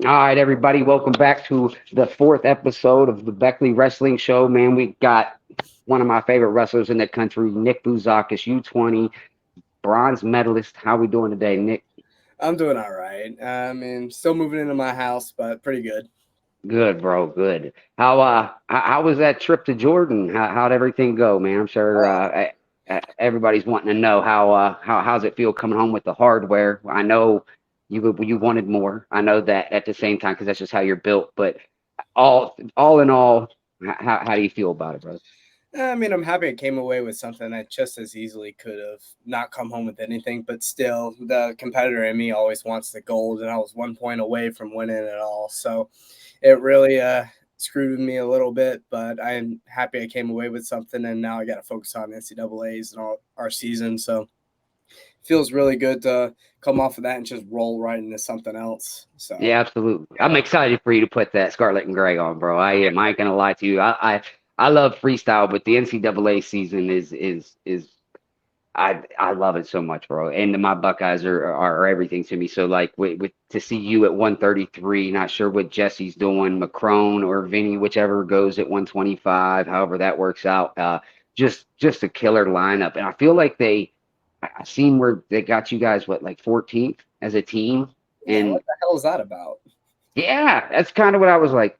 All right, everybody, welcome back to the fourth episode of the Beckley Wrestling Show. Man, we got one of my favorite wrestlers in the country, Nic Bouzakis, U20 bronze medalist. How we doing today, Nick? I'm doing all right. I mean, still moving into my house, but pretty good. Good, bro. Good. How was that trip to Jordan? How'd everything go, man? I'm sure everybody's wanting to know how's it feel coming home with the hardware. I know you wanted more. I know that at the same time because that's just how you're built. But all in all, how do you feel about it, bro? I mean, I'm happy I came away with something I just as easily could have not come home with anything, but still, the competitor in me always wants the gold, and I was 1 point away from winning it all. So it really screwed with me a little bit, but I'm happy I came away with something, and now I got to focus on NCAAs and all our season. So it feels really good to come off of that and just roll right into something else. So. Yeah, absolutely. I'm excited for you to put that Scarlet and Gray on, bro. I am. I ain't gonna lie to you. I love freestyle, but the NCAA season is I love it so much, bro. And my Buckeyes are everything to me. So like with to see you at 133, not sure what Jesse's doing, Macron or Vinny, whichever goes at 125, however that works out. Just a killer lineup. And I feel like I seen where they got you guys what like 14th as a team. Yeah, And what the hell is that about? yeah, that's kind of what I was like.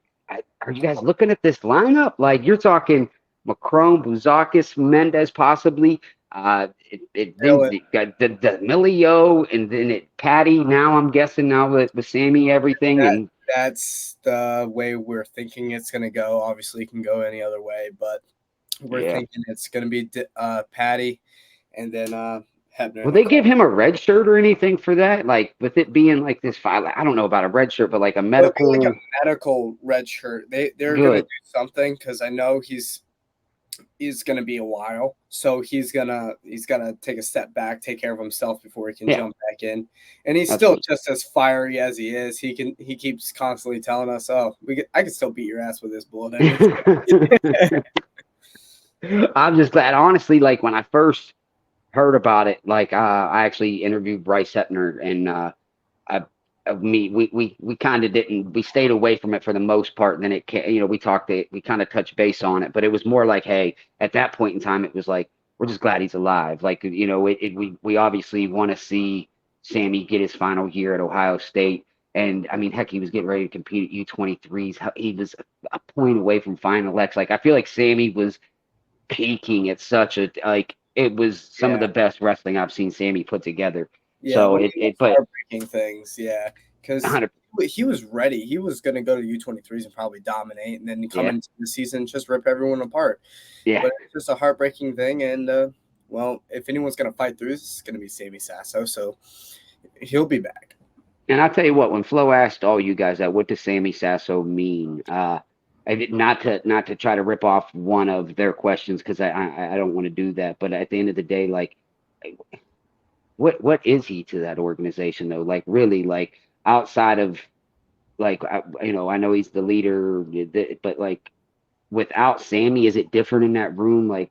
Are you guys looking at this lineup? Like you're talking Macron, Bouzakis, Mendez, possibly. Then Really? you got the Milio, and then Patty. Now I'm guessing now with Sammy everything, That and that's the way we're thinking it's going to go. Obviously, it can go any other way, but we're yeah. thinking it's going to be Patty and then Hebner Will in the they give corner. him a red shirt or anything for that? Like with it being like this file, I don't know about a red shirt, but like a It'll be like a medical. medical red shirt. They're going to Good. do something because I know he's going to be a while, so he's gonna take a step back, take care of himself before he can Yeah, jump back in. And he's still absolutely. just as fiery as he is. He keeps constantly telling us, "Oh, I can still beat your ass with this bullet." And it's I'm just glad, honestly, like when I first heard about it, like I actually interviewed Bryce Hepner, and I, we kind of didn't, we stayed away from it for the most part. And then we talked, we kind of touched base on it, but it was more like, hey, at that point in time, it was like, we're just glad he's alive. Like, we obviously want to see Sammy get his final year at Ohio State. And I mean, heck, he was getting ready to compete at U23s. He was a point away from Final X. Like, I feel like Sammy was peaking at such a like it was some of yeah, the best wrestling I've seen Sammy put together. yeah, So one of it the it most but heartbreaking things, yeah, because 100 he was ready. He was going to go to U23s and probably dominate, and then come yeah, into the season just rip everyone apart. yeah. But it's just a heartbreaking thing, and well, if anyone's going to fight through this, it's going to be Sammy Sasso, so he'll be back. And I'll tell you what, when Flo asked all you guys that, what does Sammy Sasso mean? I did not to try to rip off one of their questions because I don't want to do that. But at the end of the day, like what is he to that organization though? Like really, like outside of like I know he's the leader, but like without Sammy, is it different in that room? Like,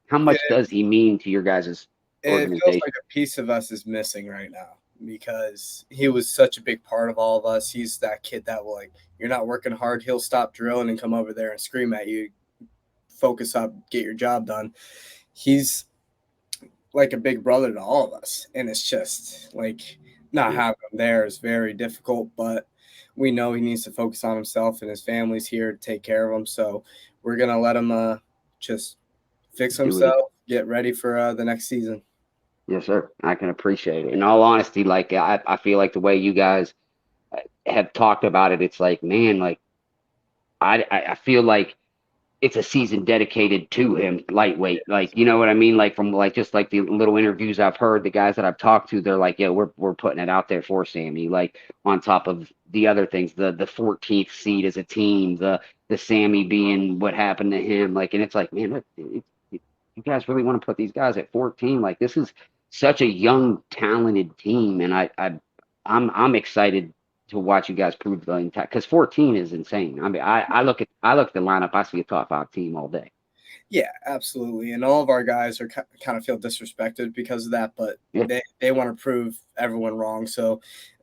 how much It, does he mean to your guys' it feels organization? like a piece of us is missing right now because he was such a big part of all of us. He's that kid that will, like, you're not working hard, he'll stop drilling and come over there and scream at you, focus up, get your job done. He's like a big brother to all of us, and it's just like not Yeah, having him there is very difficult, but we know he needs to focus on himself, and his family's here to take care of him, so we're gonna let him just fix do what he. himself, get ready for the next season. Yes, sir. I can appreciate it. In all honesty, like I feel like the way you guys have talked about it, it's like, man, like I feel like it's a season dedicated to him, lightweight. Like, you know what I mean? Like from like just like the little interviews I've heard, the guys that I've talked to, they're like, yeah, we're putting it out there for Sammy. Like on top of the other things, the 14th seed as a team, the Sammy being what happened to him. Like, and it's like, man, you guys really want to put these guys at 14? Like, this is such a young, talented team, and I'm excited to watch you guys prove the entire because 14 is insane. I mean, I look at the lineup, I see a top five team all day. Yeah, absolutely. And all of our guys are kind of feel disrespected because of that, but Yeah, they want to prove everyone wrong. So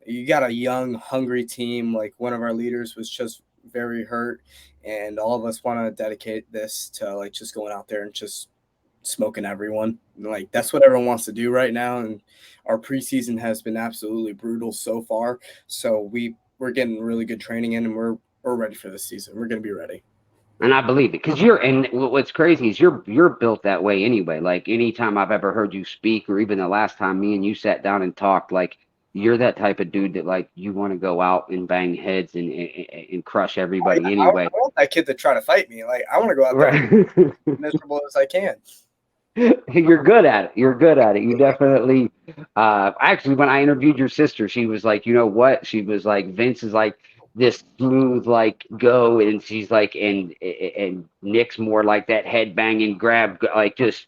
you got a young, hungry team. Like one of our leaders was just very hurt, and all of us want to dedicate this to like just going out there and just smoking everyone. Like that's what everyone wants to do right now, and our preseason has been absolutely brutal so far. So we're getting really good training in, and we're ready for this season. We're gonna be ready. And I believe it because and what's crazy is you're built that way anyway. Like anytime I've ever heard you speak, or even the last time me and you sat down and talked, like you're that type of dude that like you want to go out and bang heads and crush Oh, yeah, everybody I anyway. want that kid to try to fight me. Like I want to go out there and Right. be miserable as I can. You're good at it. You're good at it. You definitely. Actually, when I interviewed your sister, she was like, you know what? She was like, Vince is like this smooth, like go, and she's like, and Nick's more like that head banging grab, like just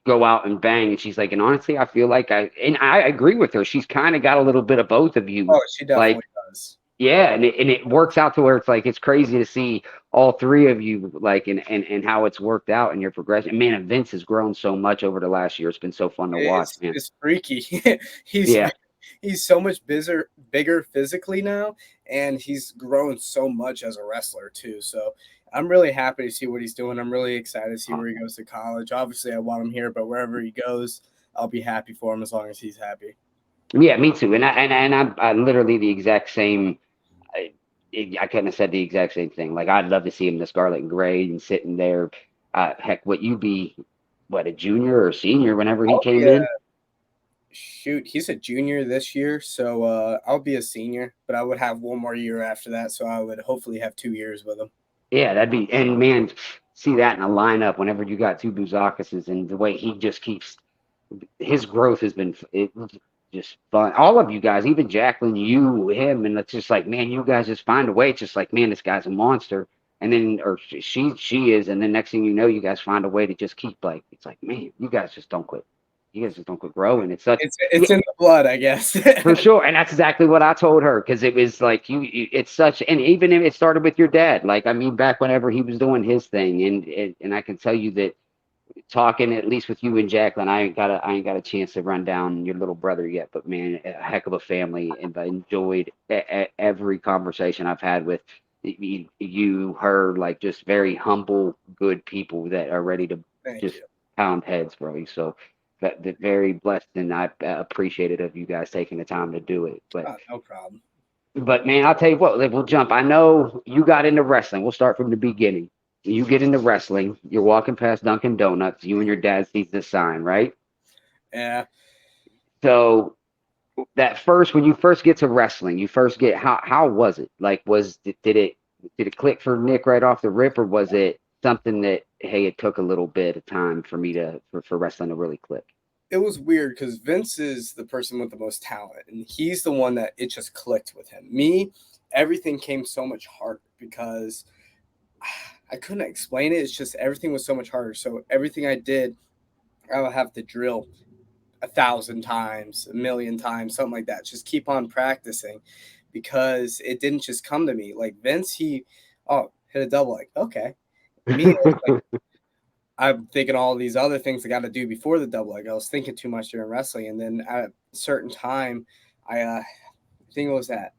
go out and bang. And she's like, and honestly, I feel like and I agree with her. She's kind of got a little bit of both of you, Oh, she like. definitely does. Yeah, and it works out to where it's like it's crazy to see all three of you like and how it's worked out in your progression. Man, and Vince has grown so much over the last year. It's been so fun to watch, man. It's freaky. he's Yeah. he's so much bigger physically now, and he's grown so much as a wrestler too. So I'm really happy to see what he's doing. I'm really excited to see where he goes to college. Obviously, I want him here, but wherever he goes, I'll be happy for him as long as he's happy. Yeah, me too. And I'm literally the exact same. I, I couldn't have said the exact same thing. Like I'd love to see him in the scarlet and gray and sitting there. Heck, what you be, what a junior or senior whenever he I'll be came a in. shoot. He's a junior this year, so I'll be a senior. But I would have one more year after that, so I would hopefully have 2 years with him. Yeah, that'd be and man, see that in a lineup whenever you got two Bouzakises and the way he just keeps his growth has been just fun. All of you guys, even Jacqueline, you, him, and it's just like, man, you guys just find a way. It's just like, man, this guy's a monster. And then, or she is, and then next thing you know, you guys find a way to just keep like, it's like, man, you guys just don't quit. You guys just don't quit growing. It's such, yeah, It's in the blood, I guess. for sure. And that's exactly what I told her because it was like it's such, and even if it started with your dad, like I mean, back whenever he was doing his thing, and I can tell you that talking at least with you and Jacqueline, I ain't got a chance to run down your little brother yet, but man, a heck of a family, and I enjoyed every conversation I've had with you, her, like just very humble, good people that are ready to Thank just you. pound heads, bro. So that very blessed, and I appreciate it of you guys taking the time to do it. Oh, no problem. But man, I'll tell you what, like, we'll jump. I know you got into wrestling. We'll start from the beginning. You get into wrestling. You're walking past Dunkin' Donuts. You and your dad sees the sign, right? Yeah, So that first, when you first get to wrestling, you first get how was it? Like, did it click for Nick right off the rip, or was it something that hey, it took a little bit of time for me for wrestling to really click? it was weird because Vince is the person with the most talent, and he's the one that it just clicked with him. Me, everything came so much harder because I couldn't explain it. It's just everything was so much harder. So everything I did, I would have to drill 1,000 times, 1,000,000 times, something like that. Just keep on practicing because it didn't just come to me. Like Vince, hit a double leg. Okay. Me, I'm thinking all these other things I got to do before the double leg. I was thinking too much during wrestling, and then at a certain time, I think it was at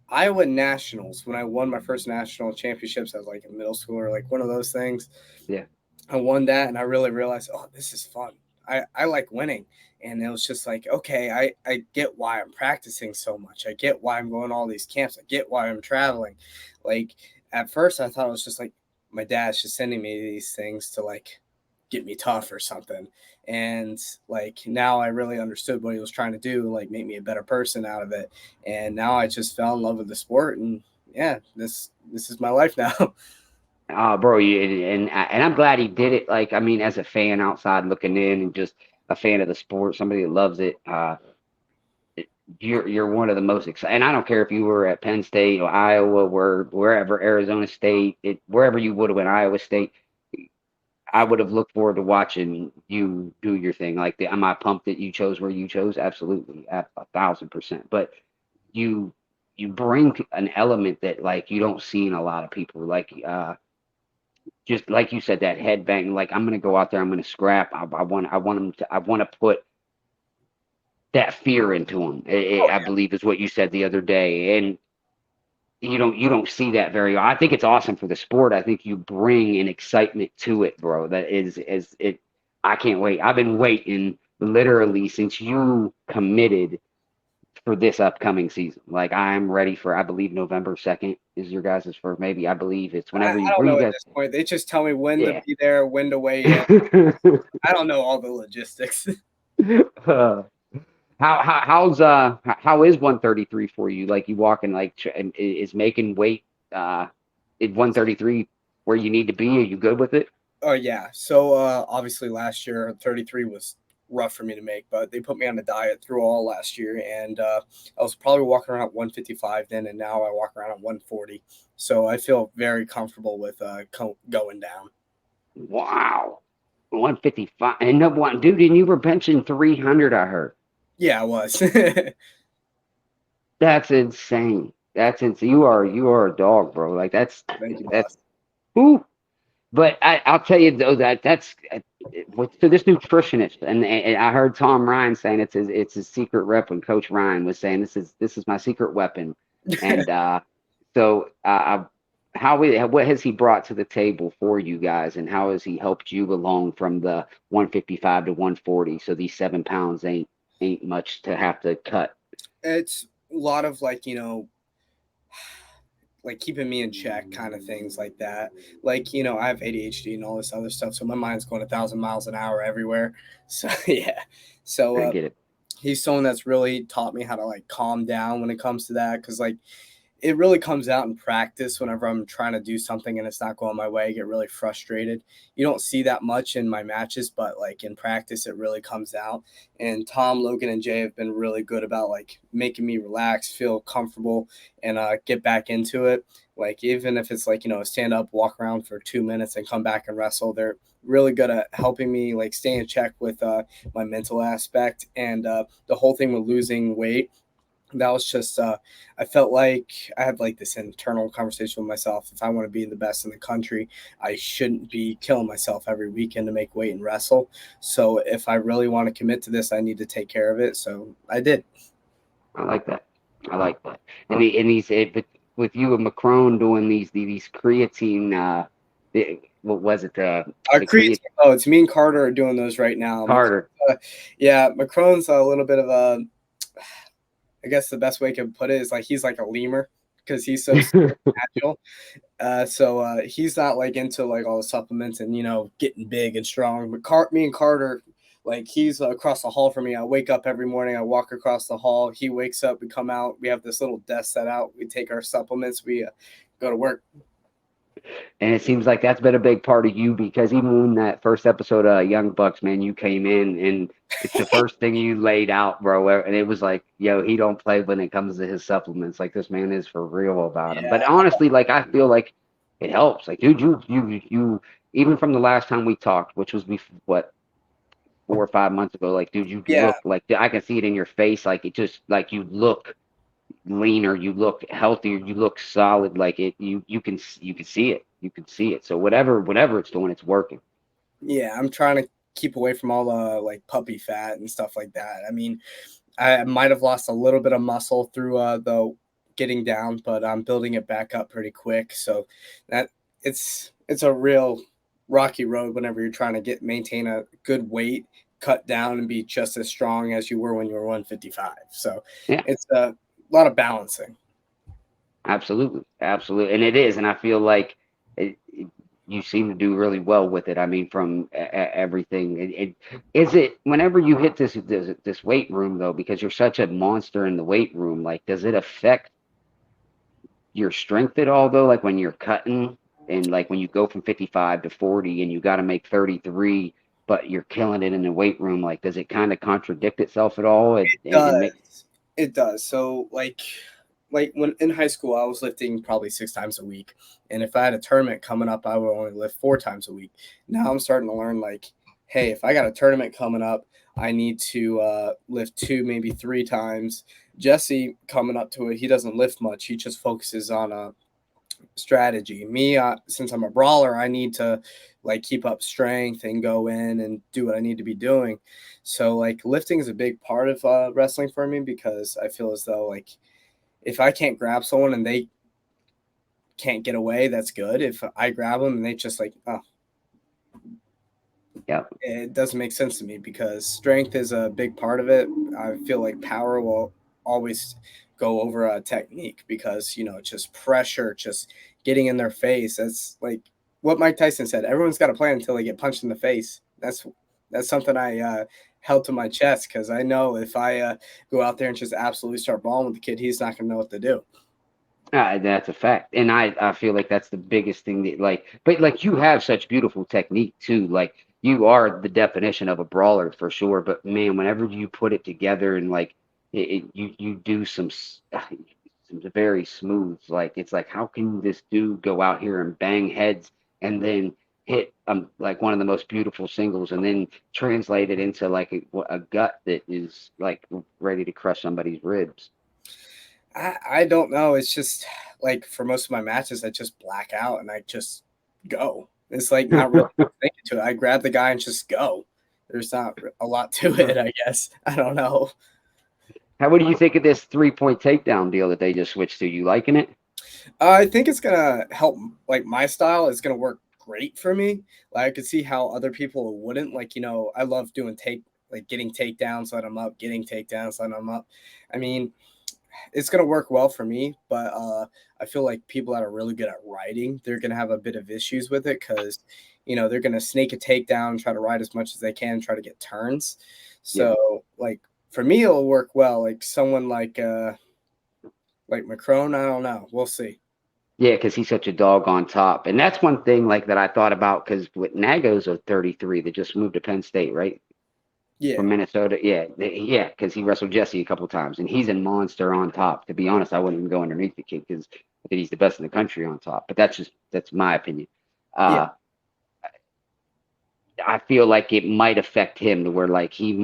Iowa Nationals when I won my first national championships as like a middle schooler, like one of those things. Yeah. I won that, and I really realized, oh, this is fun. I like winning, and it was just like, okay, I get why I'm practicing so much. I get why I'm going to all these camps. I get why I'm traveling. Like at first, I thought it was just like my dad's just sending me these things to like get me tough or something. And like now I really understood what he was trying to do, like make me a better person out of it. And now I just fell in love with the sport, and yeah, this is my life now. Bro, and I'm glad he did it. Like, I mean, as a fan outside looking in, and just a fan of the sport, somebody that loves it. You're one of the most exciting. And I don't care if you were at Penn State or Iowa, wherever Arizona State, wherever you would have went, Iowa State. I would have looked forward to watching you do your thing. Like, am I pumped that you chose where you chose? Absolutely, at 1,000%. But you you bring an element that like you don't see in a lot of people. Like, just like you said, that headbang. Like, I'm gonna go out there, I'm gonna scrap. I want them to. I want to put that fear into them. Oh, I believe is what you said the other day, and you don't see that very. I think it's awesome for the sport. I think you bring an excitement to it, bro. That is it. I can't wait. I've been waiting literally since you committed for this upcoming season. Like I'm ready for. I believe November 2nd is your guys' first. Maybe I believe it's I whenever you. don't Where know you at guys? this point. They just tell me when to Yeah. be there, when to weigh in. I don't know all the logistics. Uh, how is 133 for you? Like you walking like is making weight at 133 where you need to be? Are you good with it? Oh yeah. So obviously last year 33 was rough for me to make, but they put me on a diet through all last year, and I was probably walking around at 155 then, and now I walk around at 140. So I feel very comfortable with going down. Wow. 155. And no one, dude, and you were benching 300, I heard. Yeah, I was. That's insane. That's insane. You are a dog, bro. Like Thank you, boss. that's who. But I'll tell you though that's to this nutritionist, and I heard Tom Ryan saying it's his secret weapon. Coach Ryan was saying this is my secret weapon, and so what has he brought to the table for you guys, and how has he helped you along from the 155 to 140? So these 7 pounds ain't much to have to cut. It's a lot of like keeping me in check kind of things like that. Like, I have ADHD and all this other stuff, so my mind's going 1,000 miles an hour everywhere. So yeah. So I get it. he's someone that's really taught me how to like calm down when it comes to that, because like it really comes out in practice. Whenever I'm trying to do something and it's not going my way, I get really frustrated. You don't see that much in my matches, but like in practice it really comes out. And Tom, Logan, and Jay have been really good about like making me relax, feel comfortable, and get back into it. Like even if it's like, stand up, walk around for 2 minutes and come back and wrestle, they're really good at helping me like stay in check with my mental aspect. And the whole thing with losing weight, that was just I felt like I had like this internal conversation with myself. If I want to be the best in the country, I shouldn't be killing myself every weekend to make weight and wrestle. So if I really want to commit to this, I need to take care of it. So I did. I like that. I like that. And these but with you and Macron doing these creatine what was it the Creatine. creatine Oh, it's me and Carter are doing those right now. Carter. Yeah, Macron's a little bit of a. I guess the best way I can put it is like he's like a lemur because he's so agile. So he's not like into like all the supplements and getting big and strong. But me and Carter, like he's across the hall from me. I wake up every morning. I walk across the hall. He wakes up. We come out. We have this little desk set out. We take our supplements. We go to work. And it seems like that's been a big part of you because even when that first episode of Young Bucks, man, you came in and it's the first thing you laid out, bro. And it was like, yo, he don't play when it comes to his supplements. Like this man is for real about him. Yeah, But honestly, like I feel like it helps. Like, dude, you even from the last time we talked, which was what 4 or 5 months ago, like, dude, you yeah, look like I can see it in your face. Like it just like you look leaner, you look healthier, you look solid. Like you can see it. You can see it. So whatever it's doing, it's working. yeah. I'm trying to keep away from all the like puppy fat and stuff like that. I mean, I might have lost a little bit of muscle through the getting down, but I'm building it back up pretty quick. So that it's a real rocky road whenever you're trying to maintain a good weight, cut down, and be just as strong as you were when you were 155. So Yeah, it's a lot of balancing. absolutely, absolutely, and it is. And I feel like you seem to do really well with it. I mean, from everything. Is it whenever you hit this weight room though, because you're such a monster in the weight room? Like, does it affect your strength at all though? Like when you're cutting and like when you go from 55 to 40 and you got to make 33, but you're killing it in the weight room. Like, does it kind of contradict itself at all? And make It does. So like when in high school, I was lifting probably 6 times a week, and if I had a tournament coming up, I would only lift 4 times a week. Now I'm starting to learn like, hey, if I got a tournament coming up, I need to lift 2, maybe 3 times. Jesse coming up to it, he doesn't lift much. He just focuses on strategy. Me, since I'm a brawler, I need to like keep up strength and go in and do what I need to be doing. So like lifting is a big part of wrestling for me because I feel as though like if I can't grab someone and they can't get away, that's good. If I grab them and they just like, oh, Yeah. it doesn't make sense to me because strength is a big part of it. I feel like power will always go over a technique because, you know, just pressure, just getting in their face. That's like what Mike Tyson said. Everyone's got a plan until they get punched in the face. That's something I held to my chest because I know if I go out there and just absolutely start balling with the kid, he's not going to know what to do. That's a fact. And I feel like that's the biggest thing that but like you have such beautiful technique too. Like you are the definition of a brawler for sure. But man, whenever you put it together and like you do some very smooth, like it's like, how can this dude go out here and bang heads and then hit like one of the most beautiful singles and then translate it into like a gut that is like ready to crush somebody's ribs. I don't know. It's just like for most of my matches, I just black out and I just go. It's like not really thinking to it. I grab the guy and just go. There's not a lot to it, I guess. I don't know. What do you think of this 3-point takedown deal that they just switched to? You liking it? I think it's gonna help. Like my style is gonna work great for me. Like I could see how other people wouldn't. Like you know, I love doing like getting takedowns, let them up, getting takedowns, let them up. I mean, it's gonna work well for me, but I feel like people that are really good at riding, they're gonna have a bit of issues with it because you know they're gonna snake a takedown, try to ride as much as they can, try to get turns. Yeah. So like for me, it'll work well. Like someone like Macron, I don't know. We'll see. Yeah, because he's such a dog on top. And that's one thing like that I thought about because with Nago's a 33 that just moved to Penn State, right? Yeah, From Minnesota. Yeah, yeah, because he wrestled Jesse a couple times and he's a monster on top. To be honest, I wouldn't even go underneath the kid because I think he's the best in the country on top. But that's my opinion. yeah, Uh, I feel like it might affect him to where like he's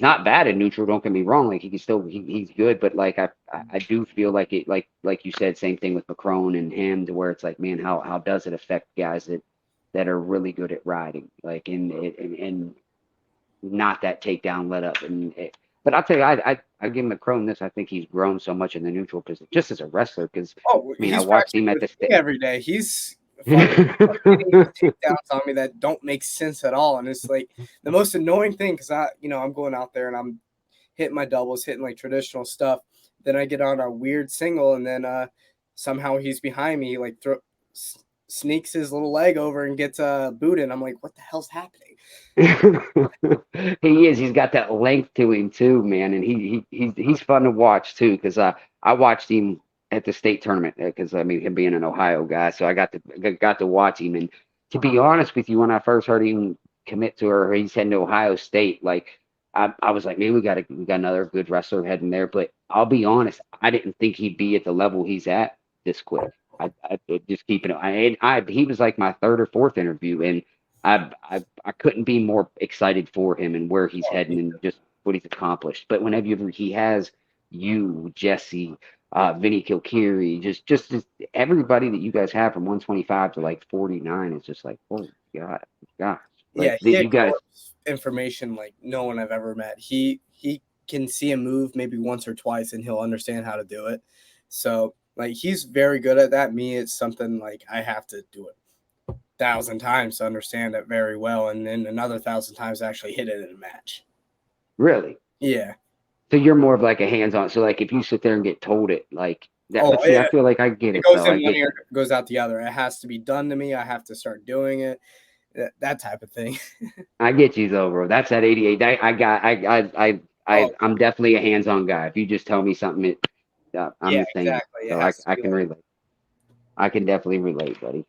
not bad in neutral, don't get me wrong. Like he can still he's good, but like I do feel like it like you said, same thing with Macron and him to where it's like, man, how does it affect guys that are really good at riding? Like and not that takedown let up but I'll tell you, I give Macron this. I think he's grown so much in the neutral position, just as a wrestler. Because Oh, I mean, I he's watched practicing him at with the me state. every day. He's fucking getting these takedowns on me that don't make sense at all. And it's like the most annoying thing because I'm going out there and I'm hitting my doubles, hitting like traditional stuff. Then I get on a weird single and then somehow he's behind me, like sneaks his little leg over and gets booted. I'm like, what the hell's happening? He is. He's got that length to him too, man, and he's fun to watch too. Because I watched him at the state tournament because I mean him being an Ohio guy, so I got to watch him. And to be honest with you, when I first heard him commit to her, he's heading to Ohio State. Like I was like, man, we got another good wrestler heading there. But I'll be honest, I didn't think he'd be at the level he's at this quick. I just keeping it. He was like my third or fourth interview, and I couldn't be more excited for him and where he's Oh, heading and just what he's accomplished. But whenever he has you, Jesse, Vinny Kilkeary, just everybody that you guys have from 125 to like 49 is just like, oh gosh, yeah, like he you guys. ignores information like no one I've ever met. He can see a move maybe once or twice and he'll understand how to do it. So like he's very good at that. Me, it's something like I have to do it 1,000 times to understand it very well, and then another 1,000 times to actually hit it in a match. Really? Yeah. So you're more of like a hands-on. So like if you sit there and get told it like that, Oh but see, I yeah. feel like I get It it goes though. I in one get ear, goes out the other. It has to be done to me. I have to start doing it. That type of thing. I get you though, bro. That's at 88. Oh I'm definitely a hands-on guy. If you just tell me something, I'm yeah, the same. exactly. It So has to I be can like relate. I can definitely relate, buddy.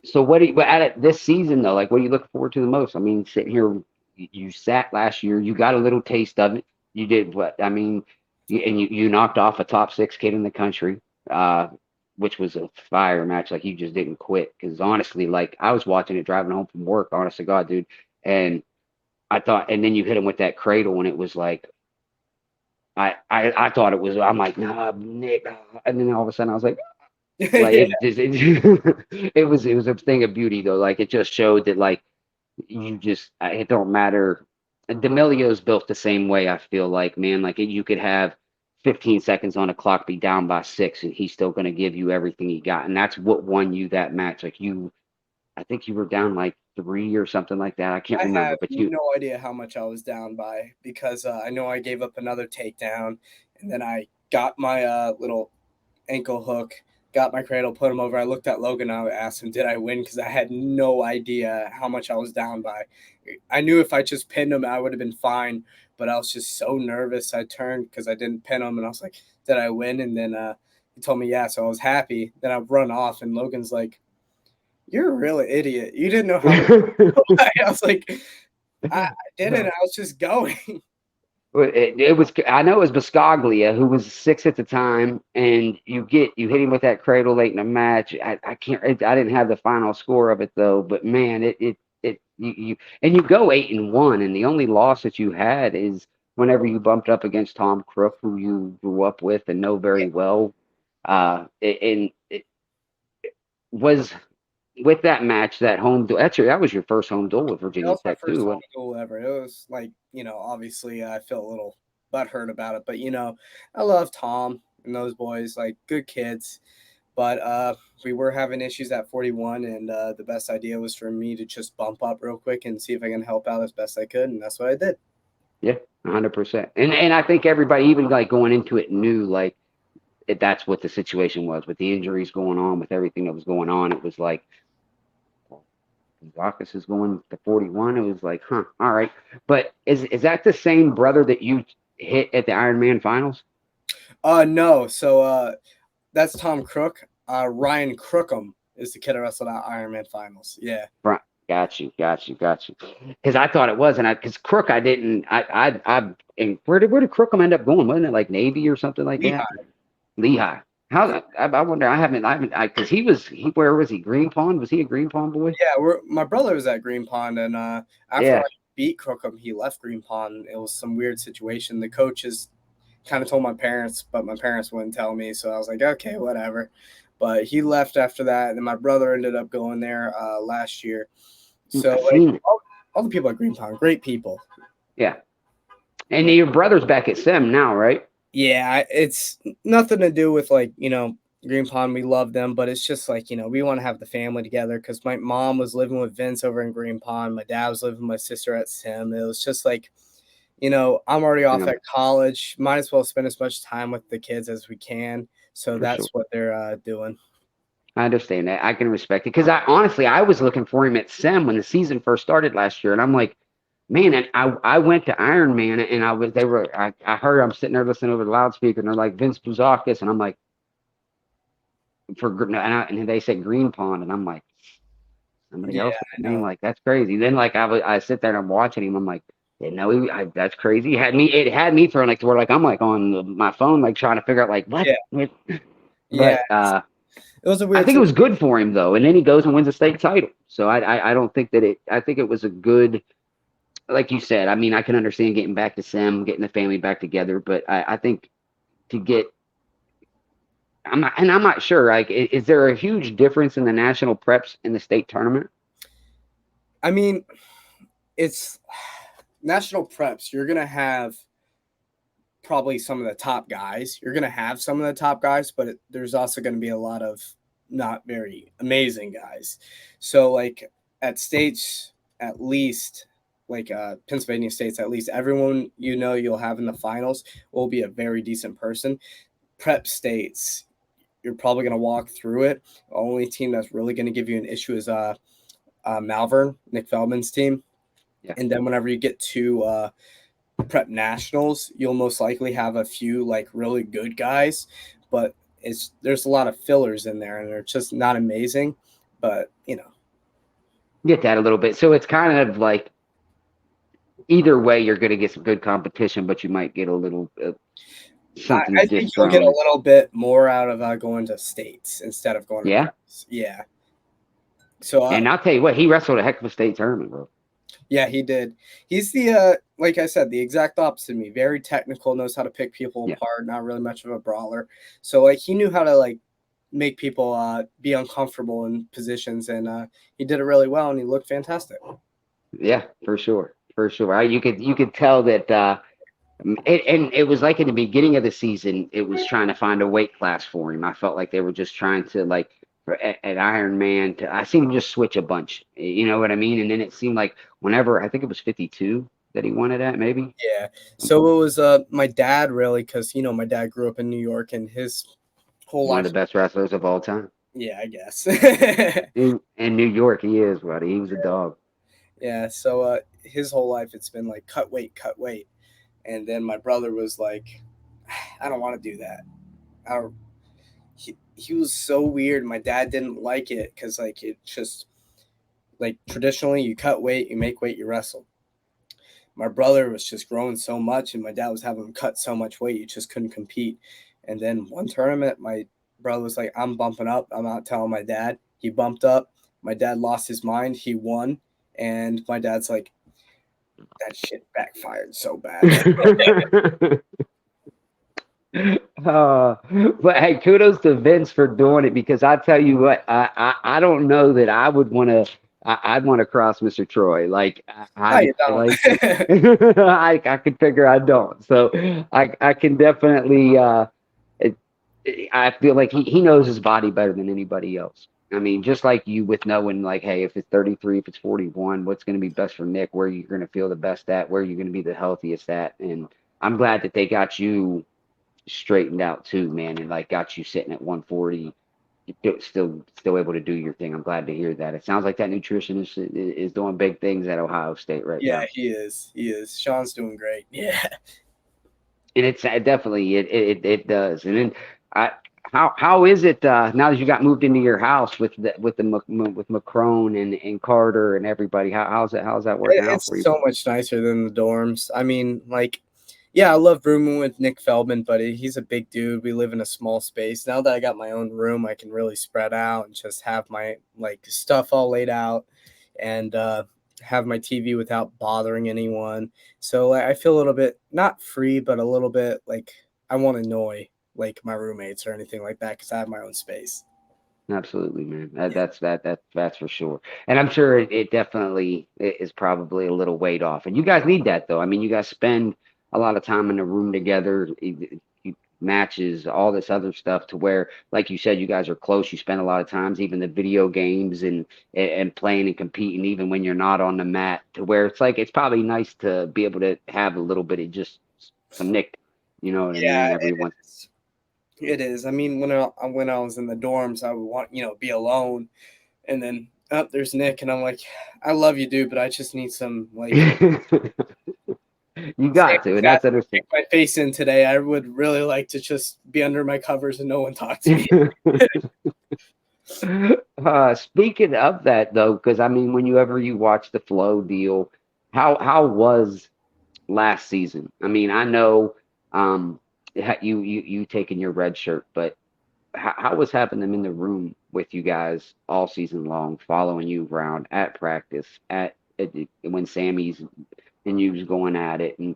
So but this season though, like what are you looking forward to the most? I mean, sitting here, you sat last year, you got a little taste of it. You did what? I mean, you knocked off a top six kid in the country, uh, which was a fire match. Like you just didn't quit. Because honestly, like I was watching it driving home from work, honest to God, dude, and I thought, and then you hit him with that cradle, and it was like, I thought it was. I'm like, nah, Nick, and then all of a sudden I was like, Like Yeah, it was a thing of beauty though. Like it just showed that like you just it don't matter. And D'Amelio's built the same way. I feel like man, like you could have 15 seconds on a clock, be down by 6, and he's still going to give you everything he got, and that's what won you that match. Like you, I think you were down like 3 or something like that. I can't I remember, have but you no idea how much I was down by because I know I gave up another takedown, and then I got my little ankle hook, got my cradle, put him over. I looked at Logan. I asked him, "Did I win?" Because I had no idea how much I was down by. I knew if I just pinned him, I would have been fine, but I was just so nervous. I turned because I didn't pin him, and I was like, "Did I win?" And then he told me, "Yeah." So I was happy. Then I run off, and Logan's like, "You're a real idiot. You didn't know how much." I was like, "I didn't. I was just going." it was I know it was Biscaglia who was 6 at the time, and you hit him with that cradle late in the match. I can't I didn't have the final score of it though, but man, you and you go 8-1, and the only loss that you had is whenever you bumped up against Tom Crook, who you grew up with and know very well. And it was with that match, that home duel. Actually, that was your first home duel with That Virginia was my Tech first too. home duel ever. It was like, obviously I feel a little butthurt about it, but I love Tom and those boys, like good kids. But we were having issues at 41, and the best idea was for me to just bump up real quick and see if I can help out as best I could, and that's what I did. Yeah, 100%. And I think everybody, even like going into it, knew like that's what the situation was with the injuries going on, with everything that was going on. It was like Bouzakis is going to 41. It was like, huh, all right. But is that the same brother that you hit at the Ironman finals? No, so that's Tom Crook. Ryan Crookham is the kid I wrestled at Ironman finals. Yeah. Right. Got you. Because I thought it was, and because Crook, I didn't, and where did Crookham end up going? Wasn't it like Navy or something like that? Lehigh. Lehigh. How I wonder. Because where was he? Green Pond? Was he a Green Pond boy? Yeah, my brother was at Green Pond, and after I Yeah. beat Crookham, he left Green Pond. It was some weird situation. The coaches kind of told my parents, but my parents wouldn't tell me, so I was like, okay, whatever. But he left after that, and my brother ended up going there last year. So I've like seen it. all the people at Green Pond, great people. Yeah. And your brother's back at Sim now, right? Yeah, it's nothing to do with like Green Pond. We love them, but it's just like we want to have the family together because my mom was living with Vince over in Green Pond. My dad was living with my sister at Sim. It was just like I'm already You off know, at college. Might as well spend as much time with the kids as we can. So for sure. that's what they're doing. I understand that. I can respect it because I was looking for him at Sim when the season first started last year, and I'm like, man, and I went to Iron Man, and I heard I'm sitting there listening over the loudspeaker, and they're like Vince Bouzakis, and I'm like and they said Green Pond, and I'm like somebody Yeah, else with I a name know. like that's crazy. Then like I sit there and I'm watching him, I'm like. That's crazy. It had me thrown like to where like I'm like on my phone like trying to figure out like what, Yeah, yeah. but It was a I weird think it was situation. good for him though, and then he goes and wins a state title. So I don't think that it. I think it was a good, like you said. I mean, I can understand getting back to Sim, getting the family back together, but I think to get, I'm not sure. Like, is there a huge difference in the national preps in the state tournament? I mean, it's national preps. You're gonna have probably some of the top guys. You're going to have some of the top guys, but there's also going to be a lot of not very amazing guys. So, like at states, at least, like Pennsylvania states, at least everyone you'll have in the finals will be a very decent person. Prep states, you're probably going to walk through it. The only team that's really going to give you an issue is Malvern, Nick Feldman's team. Yeah, And then whenever you get to prep nationals, you'll most likely have a few like really good guys, but there's a lot of fillers in there and they're just not amazing. But get that a little bit. So it's kind of like either way, you're going to get some good competition, but you might get a little I something think just you'll get a thrown. little bit more out of going to states instead of going to Yeah, preps. Yeah. So and I'll tell you what, he wrestled a heck of a state tournament, bro. yeah, he did. He's the like I said, the exact opposite of me. Very technical, knows how to pick people Yeah, apart, not really much of a brawler. So like he knew how to like make people be uncomfortable in positions, and he did it really well, and he looked fantastic. Yeah, for sure, for sure. You could tell that. And it was like in the beginning of the season, it was trying to find a weight class for him. I felt like they were just trying to like at Ironman. I seen him just switch a bunch. You know what I mean? And then it seemed like whenever I think it was 52 that he wanted at maybe Yeah. So it was my dad really, because my dad grew up in New York, and his whole one of life. the best wrestlers of all time. Yeah, I guess. In New York, he is, buddy. He was a dog. Yeah. So his whole life it's been like cut weight, cut weight, and then my brother was like, I don't want to do that. I don't, he was so weird. My dad didn't like it because like it just like traditionally you cut weight, you make weight, you wrestle. My brother was just growing so much, and my dad was having him cut so much weight, you just couldn't compete. And then one tournament, my brother was like, I'm bumping up. I'm not telling my dad. He bumped up. My dad lost his mind. He won. And my dad's like, that shit backfired so bad. But hey, kudos to Vince for doing it because I tell you what, I don't know that I would want to. I'd want to cross Mr. Troy. Like No, you I don't. like I could figure I don't. So I can definitely it, I feel like he knows his body better than anybody else. I mean, just like you with knowing like, hey, if it's 33, if it's 41, what's going to be best for Nick, where you're going to feel the best at, where you're going to be the healthiest at. And I'm glad that they got you straightened out too, man, and like got you sitting at 140, still able to do your thing. I'm glad to hear that. It sounds like that nutritionist is doing big things at Ohio State right Yeah, now, he is. He is. Sean's doing great. Yeah. and it's definitely it does. And then I. How is it now that you got moved into your house with with Macron and Carter and everybody? How's that working out for It's you? so much nicer than the dorms. I mean, like, yeah, I love rooming with Nick Feldman, but he's a big dude. We live in a small space. Now that I got my own room, I can really spread out and just have my like stuff all laid out and have my TV without bothering anyone. So like, I feel a little bit not free, but a little bit like I won't annoy like my roommates or anything like that because I have my own space. Absolutely, man. Yeah. That's for sure. And I'm sure it definitely is probably a little weight off. And you guys need that though. I mean, you guys spend a lot of time in the room together, matches, all this other stuff to where, like you said, you guys are close. You spend a lot of times, even the video games and playing and competing, even when you're not on the mat, to where it's like it's probably nice to be able to have a little bit of just some nick, you know what I Yeah, mean? Every once. it is. I mean, when I was in the dorms, I would want be alone, and then there's Nick, and I'm like, I love you, dude, but I just need some like. You Same got to, and that's exact understandable. kick my face in today. I would really like to just be under my covers and no one talk to me. Speaking of that though, because I mean, whenever you watch the Flow deal, how was last season? I mean, I know you taking your red shirt, but how was having them in the room with you guys all season long, following you around at practice, when Sammy's and you was going at it, and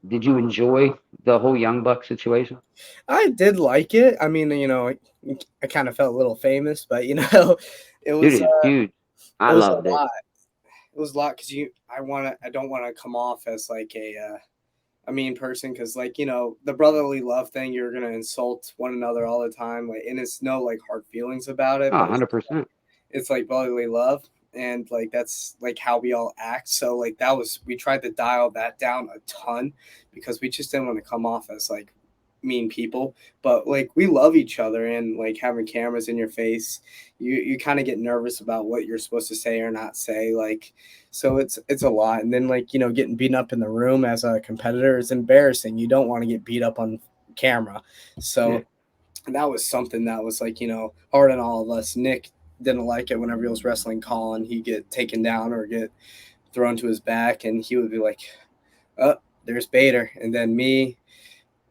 did you enjoy the whole Young Buck situation? I did like it. I mean, I kind of felt a little famous, but it Dude, was it's huge. it I was loved a it. lot. It was a lot because I don't want to come off as like a mean person because like the brotherly love thing, you're gonna insult one another all the time, like, and it's no like hard feelings about it, Oh, but 100%. it's like brotherly love, and like that's like how we all act. So like we tried to dial that down a ton because we just didn't want to come off as like mean people, but like we love each other, and like having cameras in your face, you kind of get nervous about what you're supposed to say or not say, like, so it's a lot. And then like getting beaten up in the room as a competitor is embarrassing. You don't want to get beat up on camera. Yeah. So that was something that was like hard on all of us. Nick didn't like it whenever he was wrestling Colin. He'd get taken down or get thrown to his back, and he would be like, oh, there's Bader. And then me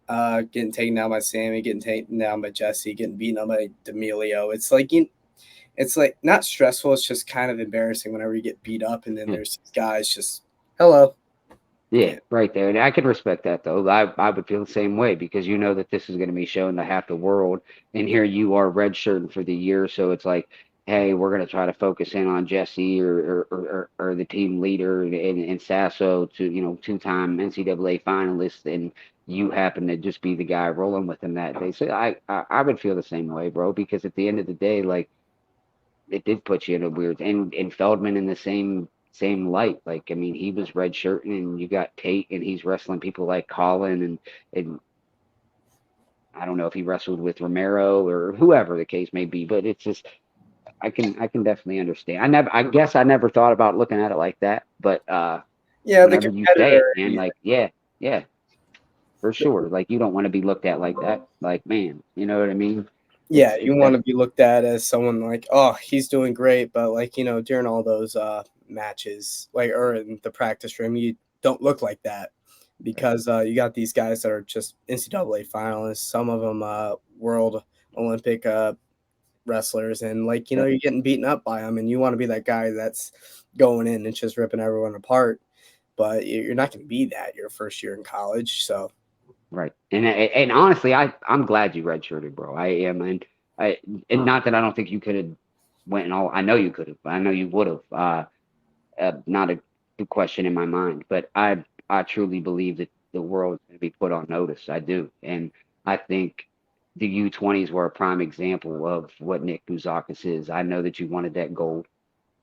getting taken down by Sammy, getting taken down by Jesse, getting beaten up by D'Amelio. It's like not stressful. It's just kind of embarrassing whenever you get beat up, and then Yeah. there's these guys just hello. Yeah, right there. And I can respect that though. I would feel the same way because you know that this is going to be shown to half the world. And here you are redshirting for the year. So it's like, hey, we're going to try to focus in on Jesse or the team leader and Sasso to, two-time NCAA finalist. And you happen to just be the guy rolling with him that day. So I would feel the same way, bro, because at the end of the day, like, it did put you in a weird and Feldman in the same light. Like I mean, he was redshirting, and you got Tate, and he's wrestling people like Colin, and I don't know if he wrestled with Romero or whoever the case may be, but it's just I can definitely understand. I guess I never thought about looking at it like that, but Yeah, the whenever you say it, competitor. man, like yeah, for sure. Like you don't want to be looked at like that. Like man, you know what I mean? Yeah, It's you want to be looked at as someone like, oh, he's doing great, but like, during all those matches, like, or in the practice room, you don't look like that because you got these guys that are just NCAA finalists, some of them world Olympic wrestlers, and like, you're getting beaten up by them, and you want to be that guy that's going in and just ripping everyone apart, but you're not going to be that your first year in college, so. right. And honestly, I'm glad you redshirted, bro. I am, I and not that I don't think you could have went and all. I know you could have. I know you would have. Not a good question in my mind, but I truly believe that the world is going to be put on notice. I do, and I think the U20s were a prime example of what Nic Bouzakis is. I know that you wanted that gold,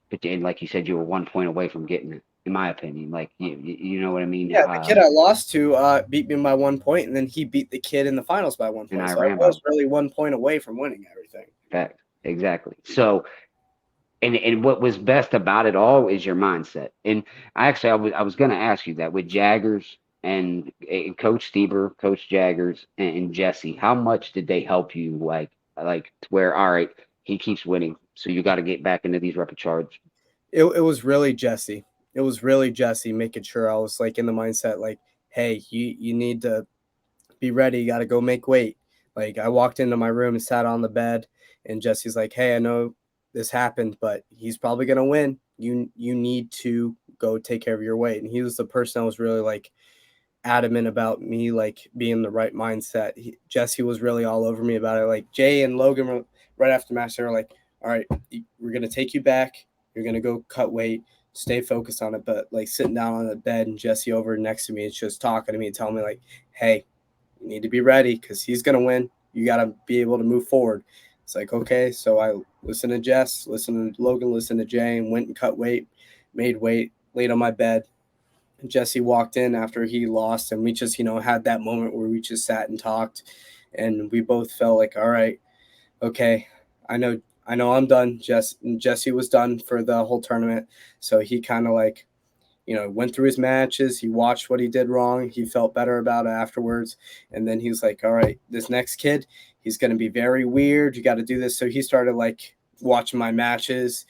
but and like you said, you were 1 point away from getting it. In my opinion, like you know what I mean. Yeah, the kid I lost to beat me by 1 point, and then he beat the kid in the finals by one And point. I So I ran by was really 1 point away from winning everything. fact exactly. So and what was best about it all is your mindset. And I was going to ask you that with Jaggers and Coach Stieber, Coach Jaggers, and Jesse, how much did they help you? Like to where all right, he keeps winning, so you got to get back into these repertoires. It was really Jesse. It was really Jesse making sure I was like in the mindset like, hey, you need to be ready. You got to go make weight. Like I walked into my room and sat on the bed, and Jesse's like, hey, I know this happened, but he's probably gonna win. You need to go take care of your weight. And he was the person that was really like adamant about me like being the right mindset. Jesse was really all over me about it. Like Jay and Logan were, right after the match, they were like, all right, we're gonna take you back. You're gonna go cut weight. Stay focused on it. But like sitting down on the bed and Jesse over next to me is just talking to me and telling me like, hey, you need to be ready because he's gonna win. You gotta be able to move forward. It's like, okay, so I listened to Jess, listened to Logan, listened to Jay, and went and cut weight, made weight, laid on my bed. Jesse walked in after he lost, and we just, had that moment where we just sat and talked, and we both felt like, all right, okay, I know I'm done. Jesse was done for the whole tournament, so he kind of like, went through his matches. He watched what he did wrong. He felt better about it afterwards, and then he was like, all right, this next kid, he's going to be very weird. You got to do this. So he started like watching my matches,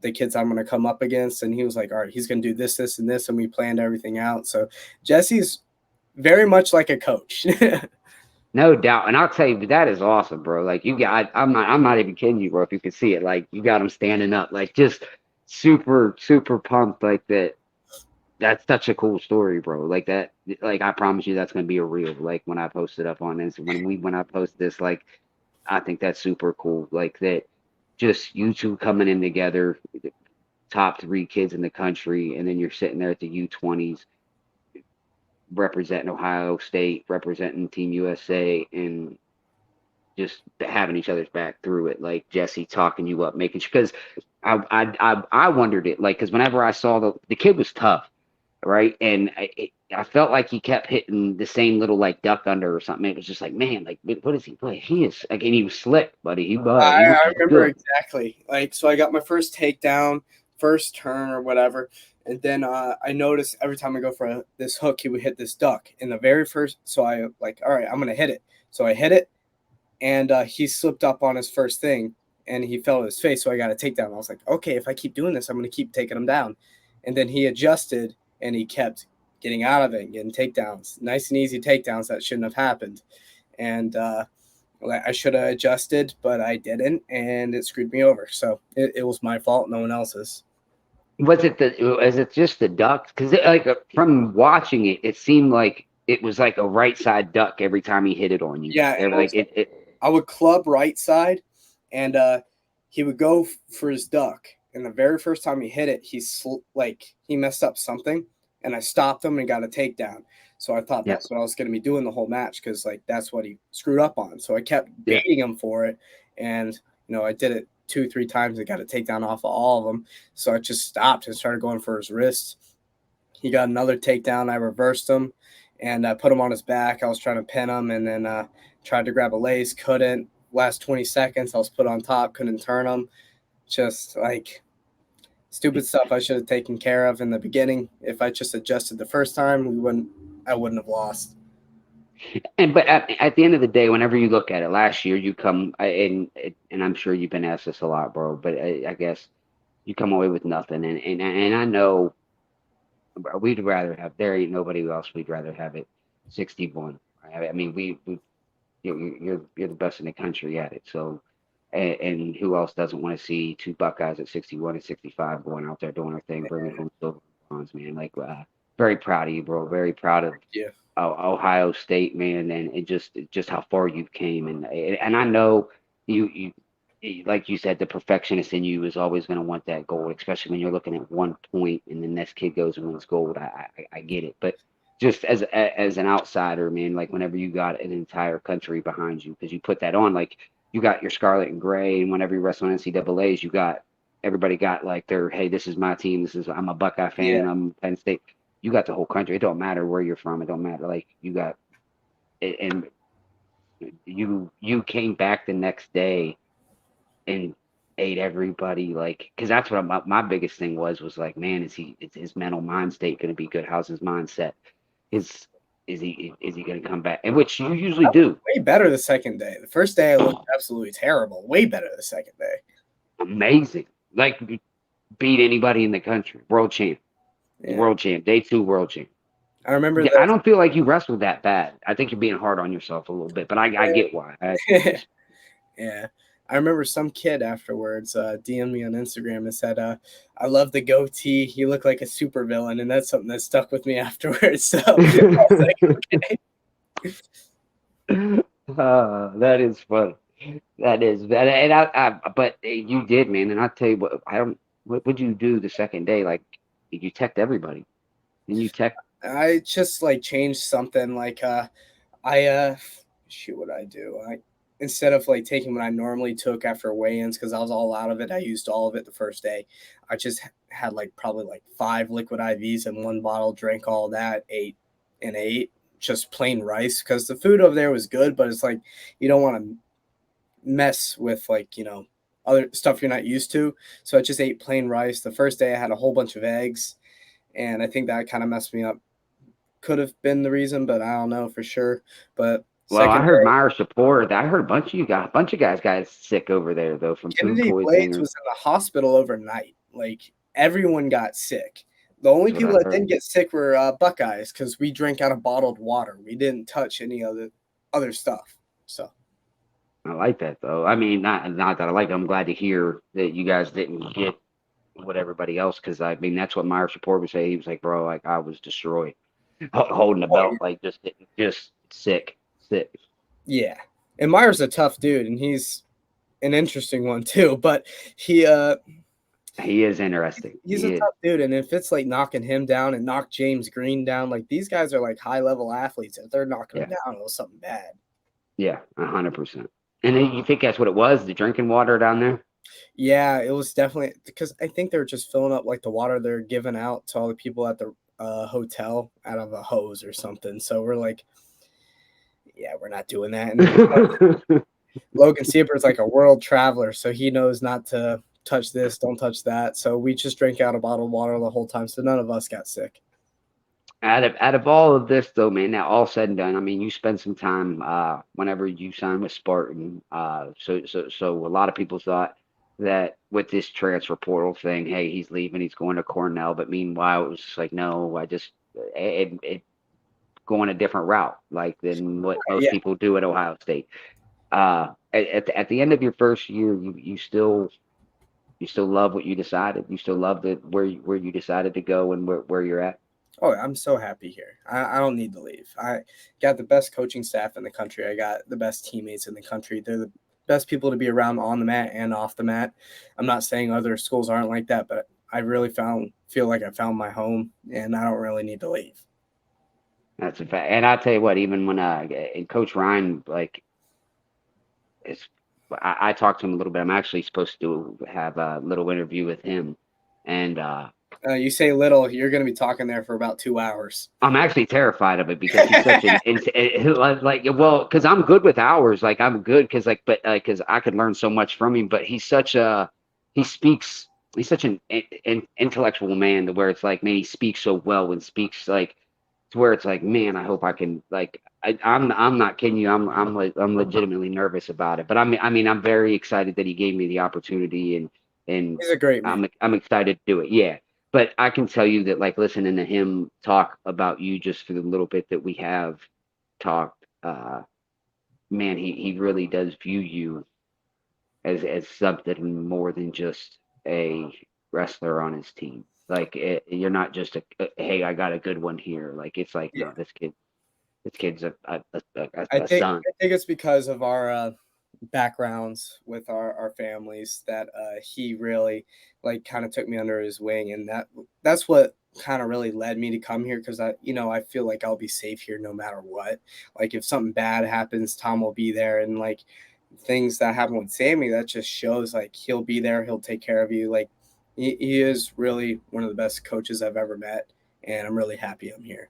the kids I'm going to come up against. And he was like, all right, he's going to do this, this, and this. And we planned everything out. So Jesse's very much like a coach. No doubt, and I'll tell you that is awesome, bro. Like you got, I'm not even kidding you, bro. If you could see it, like you got him standing up, like just super pumped, like that. That's such a cool story, bro. Like that, like I promise you, that's gonna be a reel. Like when I post it up on this, when I post this, like I think that's super cool. Like that, just you two coming in together, top three kids in the country, and then you're sitting there at the U20s representing Ohio State, representing Team USA, and just having each other's back through it. Like Jesse talking you up, making sure because I wondered it like because whenever I saw the kid was tough, right, and I felt like he kept hitting the same little like duck under or something. It was just like man, like what is he play? He is like and he was slick, buddy. He was I remember good. exactly. Like, so I got my first takedown, first turn or whatever. And then I noticed every time I go for this hook, he would hit this duck in the very first. So I like, all right, I'm going to hit it. So I hit it, and he slipped up on his first thing, and he fell to his face. So I got a takedown. I was like, okay, if I keep doing this, I'm going to keep taking him down. And then he adjusted, and he kept getting out of it and getting takedowns. Nice and easy takedowns that shouldn't have happened. And I should have adjusted, but I didn't, and it screwed me over. So it was my fault, no one else's. is it just the duck? Because like from watching it, it seemed like it was like a right side duck every time he hit it on you. Yeah, They it were like was. it. I would club right side, and he would go for his duck. And the very first time he hit it, he messed up something, and I stopped him and got a takedown. So I thought Yeah, that's what I was going to be doing the whole match because like that's what he screwed up on. So I kept yeah. baiting him for it, and I did it 2-3 times and got a takedown off of all of them. So I just stopped and started going for his wrists. He got another takedown. I reversed him and I put him on his back. I was trying to pin him and then tried to grab a lace, couldn't. Last 20 seconds, I was put on top, couldn't turn him. Just like stupid stuff I should have taken care of in the beginning. If I just adjusted the first time, I wouldn't have lost. But at the end of the day, whenever you look at it, last year you come and I'm sure you've been asked this a lot, bro. But I guess you come away with nothing, and I know we'd rather have there ain't nobody else we'd rather have it 61. Right? I mean we you're the best in the country at it. So and who else doesn't want to see two Buckeyes at 61 and 65 going out there doing their thing, bringing home silver and bronze, man? Like very proud of you, bro. Very proud of Yeah. Ohio State, man, and just how far you've came, and I know like you said, the perfectionist in you is always going to want that gold, especially when you're looking at 1 point and the next kid goes and wins gold. I get it, but just as an outsider, man, like whenever you got an entire country behind you, because you put that on, like you got your scarlet and gray, and whenever you wrestle on NCAA's, you got everybody got like their hey, this is my team, I'm a Buckeye Yeah. fan, I'm Penn State. You got the whole country. It don't matter where you're from. It don't matter. Like you got, and you came back the next day and ate everybody. Like, because that's what my biggest thing was like, man, is his mental mind state going to be good? How's his mindset? Is is he going to come back? And which you usually do. Way better the second day. The first day I looked absolutely terrible. Way better the second day. Amazing. Like beat anybody in the country. World champ. Yeah. World champ. Day 2 world champ. I remember I don't feel like you wrestled that bad. I think you're being hard on yourself a little bit, but I get why. Yeah. I remember some kid afterwards DM'd me on Instagram and said, I love the goatee. You look like a supervillain. And that's something that stuck with me afterwards. So I was like, okay. That is funny. That is that, and but you did, man. And I'll tell you what, I don't. What would you do the second day? Like, you text everybody, and you text. I just like changed something. Like, shoot, what I do? Instead of like taking what I normally took after weigh-ins because I was all out of it, I used all of it the first day. I just had like probably like 5 liquid IVs and 1 bottle, drank all that, ate just plain rice because the food over there was good, but it's like you don't want to mess with like other stuff you're not used to. So I just ate plain rice. The first day I had a whole bunch of eggs, and I think that kind of messed me up. Could have been the reason, but I don't know for sure. But Well, I second heard day, Myers support. I heard a bunch of guys got sick over there though from food Kennedy poisoning. Blades was in the hospital overnight. Like everyone got sick. The only That's what people I that heard. didn't get sick were Buckeyes because we drank out of bottled water. We didn't touch any other stuff. So I like that though. I mean, not that I like it. I'm glad to hear that you guys didn't get what everybody else, because I mean that's what Myers support would say. He was like, bro, like I was destroyed, holding the belt, like just sick. yeah, and Meyer's a tough dude, and he's an interesting one too. But he He is interesting. he's He a is. tough dude, and if it's like knocking him down and knock James Green down, like these guys are like high level athletes. If they're knocking Yeah. him down, it was something bad. Yeah, 100%. And then you think that's what it was, the drinking water down there? Yeah, it was definitely because I think they're just filling up like the water they're giving out to all the people at the hotel out of a hose or something. So we're like, yeah, we're not doing that. And Logan Siebert's like a world traveler, so he knows not to touch this, don't touch that. So we just drank out of bottled water the whole time, so none of us got sick. Out of all of this though, man, now all said and done, I mean, you spend some time whenever you signed with Spartan. So a lot of people thought that with this transfer portal thing, hey, he's leaving, he's going to Cornell. But meanwhile, it was just like, no, it going a different route, like than what most Yeah, people do at Ohio State. At the end of your first year, you still You still love what you decided. You still love where you decided to go and where you're at. Oh, I'm so happy here. I don't need to leave. I got the best coaching staff in the country. I got the best teammates in the country. They're the best people to be around on the mat and off the mat. I'm not saying other schools aren't like that, but I really feel like I found my home, and I don't really need to leave. That's a fact. And I tell you what, even when and Coach Ryan, like, it's I talked to him a little bit. I'm actually supposed to have a little interview with him, and You say little, you're going to be talking there for about 2 hours. I'm actually terrified of it because he's such an like, well, because I'm good with hours, like I'm good because like, but because I could learn so much from him, but he speaks, he's such an intellectual man to where it's like, man, he speaks so well and speaks like to where it's like, man, I hope I can like, I'm not kidding you, I'm legitimately nervous about it, but I mean I'm very excited that he gave me the opportunity and He's a great man. I'm excited to do it, yeah. But I can tell you that, like, listening to him talk about you just for the little bit that we have talked, man, he really does view you as something more than just a wrestler on his team. Like, you're not just hey, I got a good one here. Like, it's like, Yeah. no, this kid's I a think son. I think it's because of our backgrounds with our families that he really like kind of took me under his wing, and that's what kind of really led me to come here because I feel like I'll be safe here no matter what. Like if something bad happens, Tom will be there, and like things that happen with Sammy, that just shows like he'll be there, he'll take care of you. Like he is really one of the best coaches I've ever met, and I'm really happy I'm here.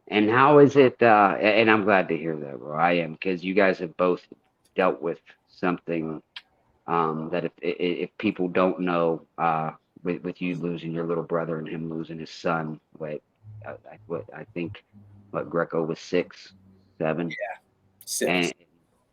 And how is it? And I'm glad to hear that, bro. I am because you guys have both dealt with something that if people don't know, with you losing your little brother and him losing his son, what I think, what Greco was 6, 7, Six.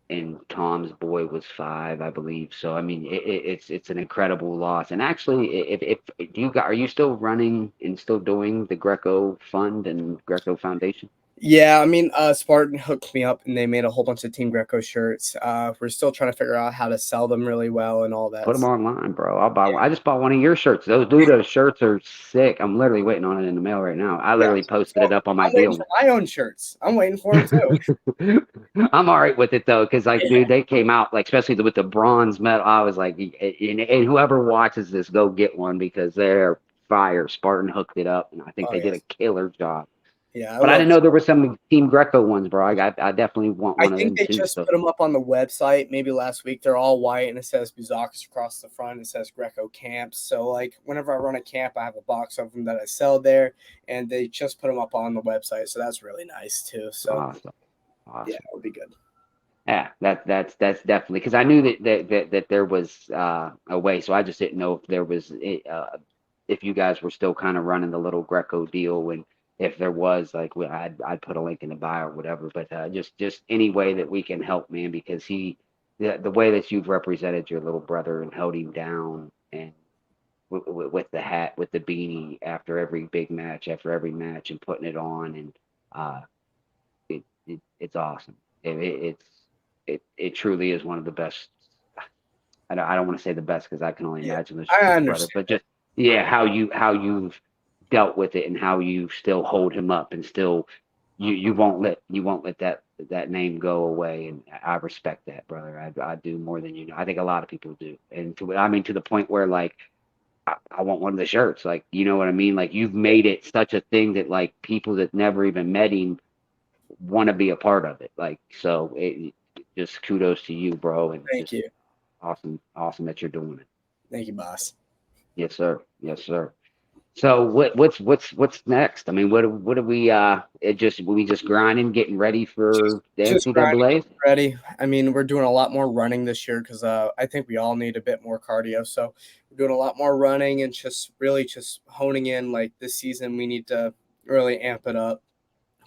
and Tom's boy was 5, I believe. So I mean, it's an incredible loss. And actually, if do you are you still running and still doing the Greco Fund and Greco Foundation? Yeah, I mean, Spartan hooked me up and they made a whole bunch of Team Greco shirts. We're still trying to figure out how to sell them really well and all that. Put them online, bro. I'll buy one. Yeah, I just bought one of your shirts. Those shirts are sick. I'm literally waiting on it in the mail right now. I yeah. literally posted So it up on my I'm waiting deal. for my own shirts. I'm waiting for them too. I'm all right with it though, because like, Yeah. dude, they came out like, especially with the bronze medal. I was like, and whoever watches this, go get one because they're fire. Spartan hooked it up, and I think Oh they did a yes. killer job. Yeah, I But I love. didn't know there were some Team Greco ones, bro. I definitely want I one of think them they too. just So put them up on the website maybe last week. They're all white and it says Bouzakis across the front. It says Greco camps. So like whenever I run a camp, I have a box of them that I sell there, and they just put them up on the website. So that's really nice too. So awesome, yeah, awesome. it'll be good. Yeah, that's definitely because I knew that there was a way, so I just didn't know if there was if you guys were still kind of running the little Greco deal, and if there was, like, I'd put a link in the bio or whatever. But just any way that we can help, man, because the way that you've represented your little brother and held him down, and with the hat, with the beanie after every big match, after every match, and putting it on, and uh, it's awesome. It truly is one of the best. I don't want to say the best because I can only Yeah, imagine this I his brother, understand. but just, yeah, how you've dealt with it and how you still hold him up and still you won't let that name go away, and I respect that, brother. I do more than you know. I think a lot of people do, and I mean, to the point where, like, I want one of the shirts, like, you know what I mean? Like, you've made it such a thing that, like, people that never even met him want to be a part of it. Like, so just kudos to you, bro, and Thank just you. awesome, awesome that you're doing it. Thank you, boss. Yes, sir. Yes, sir. So what's next? I mean, what are we we just grinding, getting ready for the Just grinding, NCAA? getting ready. I mean, we're doing a lot more running this year because I think we all need a bit more cardio. So we're doing a lot more running and just really just honing in. Like this season, we need to really amp it up.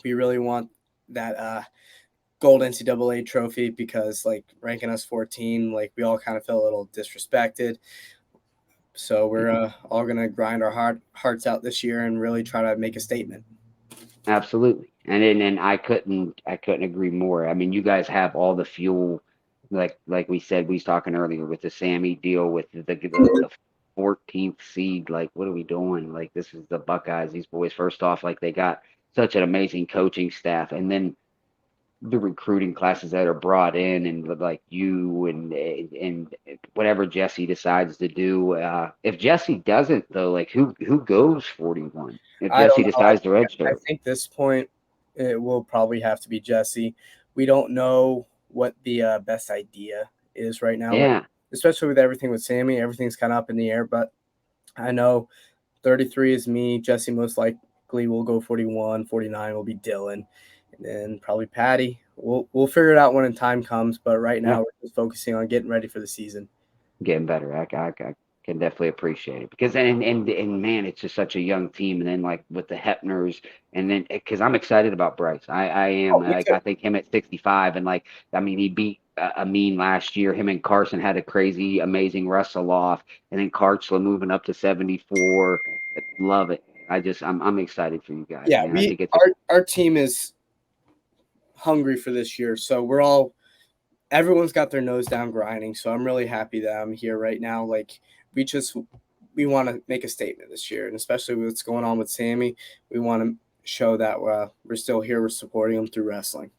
We really want that gold NCAA trophy because like ranking us 14, like we all kind of feel a little disrespected. So we're all gonna grind our hearts out this year and really try to make a statement. Absolutely. And I couldn't agree more. I mean, you guys have all the fuel like we said, we was talking earlier with the Sammy deal with the 14th seed. Like, what are we doing? Like, this is the Buckeyes. These boys, first off, like they got such an amazing coaching staff, and then the recruiting classes that are brought in, and like you and whatever Jesse decides to do. If Jesse doesn't though, like who goes 41? If I Jesse don't know. decides to I redshirt, think this point it will probably have to be Jesse. We don't know what the best idea is right now, like, yeah, especially with everything with Sammy. Everything's kind of up in the air, but I know 33 is me. Jesse most likely will go 41. 49 will be Dylan, and then probably Patty. We'll figure it out when the time comes. But right yeah. now we're just focusing on getting ready for the season. Getting better. I can definitely appreciate it because and man, it's just such a young team. And then like with the Hepners, and then because I'm excited about Bryce. I am Oh, me like too. I think him at 65, and like I mean he beat Amin last year. Him and Carson had a crazy amazing wrestle off, and then Karchla moving up to 74. Love it. I'm excited for you guys, Yeah, man. I we think it's our team is hungry for this year, so we're all everyone's got their nose down grinding. So I'm really happy that I'm here right now. Like we just we want to make a statement this year, and especially with what's going on with Sammy, we want to show that we're still here. We're supporting him through wrestling.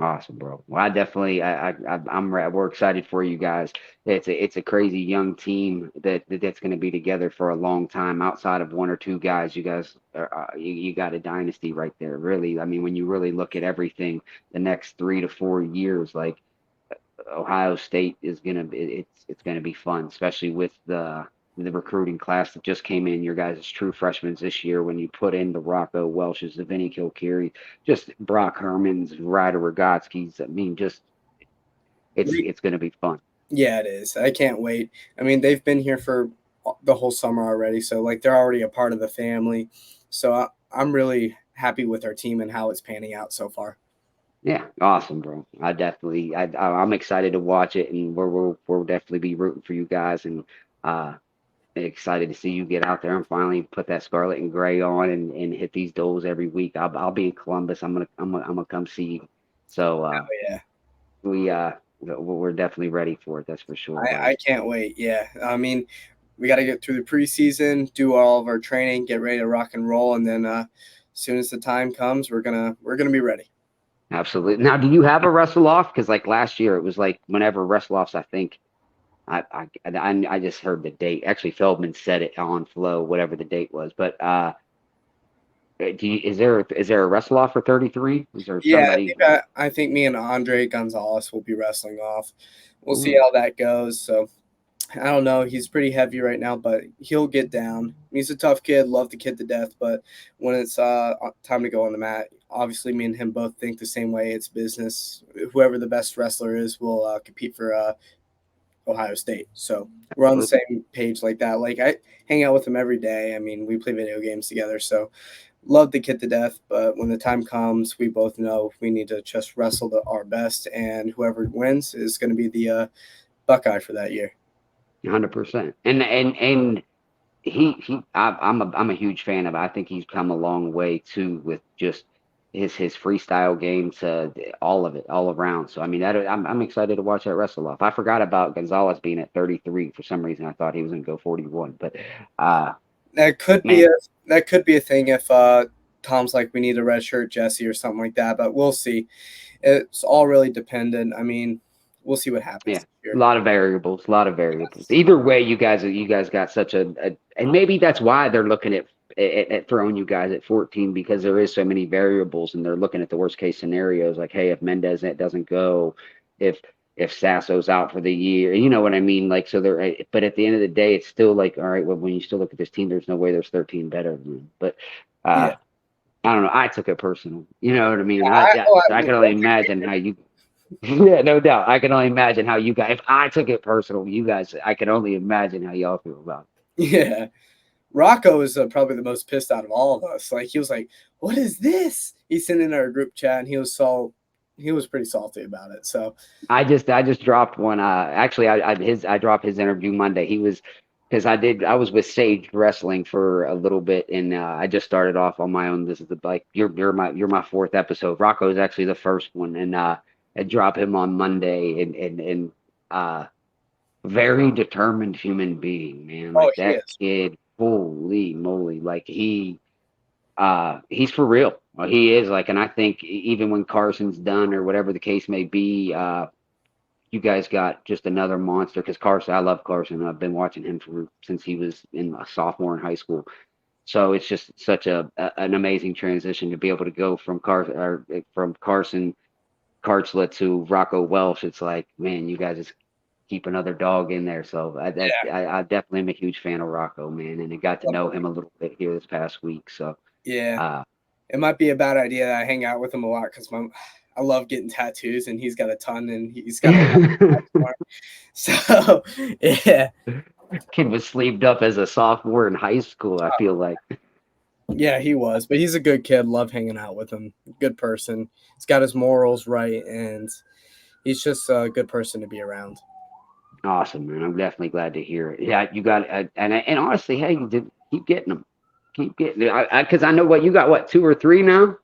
awesome, bro. Well, I definitely, we're excited for you guys. It's a crazy young team that's going to be together for a long time. Outside of one or two guys, you guys you got a dynasty right there. Really, I mean, when you really look at everything, the next 3 to 4 years, like Ohio State is gonna be it's gonna be fun, especially with the recruiting class that just came in. Your guys' true freshmen this year. When you put in the Rocco Welsh's, the Vinny Kilcarry, just Brock Herman's, Ryder Rogotski's. I mean, just it's gonna be fun. Yeah, it is. I can't wait. I mean, they've been here for the whole summer already, so like they're already a part of the family. So I'm really happy with our team and how it's panning out so far. Yeah, awesome, bro. I'm excited to watch it, and we'll definitely be rooting for you guys, and uh excited to see you get out there and finally put that scarlet and gray on and hit these doles every week. I'll be in Columbus. I'm gonna come see you. So Oh yeah, we we're definitely ready for it. That's for sure, I buddy. can't wait. Yeah, I mean, we got to get through the preseason, do all of our training, get ready to rock and roll, and then as soon as the time comes, we're gonna be ready. Absolutely. Now, do you have a wrestle off? Because like last year, it was like whenever wrestle offs. I think I just heard the date. Actually, Feldman said it on Flow, whatever the date was. But is there a wrestle off for 33? Is there Yeah, somebody? I think me and Andre Gonzalez will be wrestling off. We'll see Ooh, how that goes. So I don't know. He's pretty heavy right now, but he'll get down. He's a tough kid, love the kid to death. But when it's time to go on the mat, obviously me and him both think the same way. It's business. Whoever the best wrestler is will compete for Ohio State. So we're on the absolutely. same page like that. Like I hang out with him every day. I mean, we play video games together. So love the kid to death. But when the time comes, we both know we need to just wrestle our best, and whoever wins is going to be the Buckeye for that year. 100%. And I'm a huge fan of it. I think he's come a long way too with just his freestyle game to all of it, all around. So I mean, I'm excited to watch that wrestle off. I forgot about Gonzalez being at 33 for some reason. I thought he was going to go 41, but uh, That could be man, a thing if Tom's like we need a red shirt Jesse or something like that. But we'll see. It's all really dependent. I mean, we'll see what happens yeah, this a year. lot of variables, a lot of variables. Either way, you guys got such and maybe that's why they're looking at throwing you guys at 14 because there is so many variables and they're looking at the worst case scenarios like, hey, if Mendez doesn't go, if if Sasso's out for the year, you know what I mean? Like, so they're, but at the end of the day, it's still like, all right, well, when you still look at this team, there's no way there's 13 better than them. But Yeah, I don't know. I took it personal. You know what I mean? I we can only both imagine how you. Yeah, no doubt. I can only imagine how you guys. If I took it personal, you guys. I can only imagine how y'all feel about yeah. Rocco is probably the most pissed out of all of us. Like he was like, "What is this?" He sent in our group chat, and he was pretty salty about it. So it. I just dropped one. Actually, I dropped his interview Monday. He was because I was with Sage Wrestling for a little bit, and I just started off on my own. This is like you're my fourth episode. Rocco is actually the first one, and and drop him on Monday, and very determined human being, man. Oh, Like he that is. kid, holy moly, like he's for real. Well, he is like, and I think even when Carson's done or whatever the case may be, you guys got just another monster because Carson, I love Carson. I've been watching him since he was in a sophomore in high school. So it's just such an amazing transition to be able to go from Carson Karchla to Rocco Welsh. It's like, man, you guys just keep another dog in there. So I definitely am a huge fan of Rocco, man, and I got to know him a little bit here this past week. So Yeah. uh, It might be a bad idea that I hang out with him a lot because I love getting tattoos and he's got a ton and he's got a lot more. So yeah. kid was sleeved up as a sophomore in high school, I feel like. Yeah, he was, but he's a good kid. Love hanging out with him. Good person. He's got his morals right, and he's just a good person to be around. Awesome, man. I'm definitely glad to hear it. Yeah, you got and honestly, hey, you did keep getting them. Keep getting it. Because I know what you got, what, 2 or 3 now?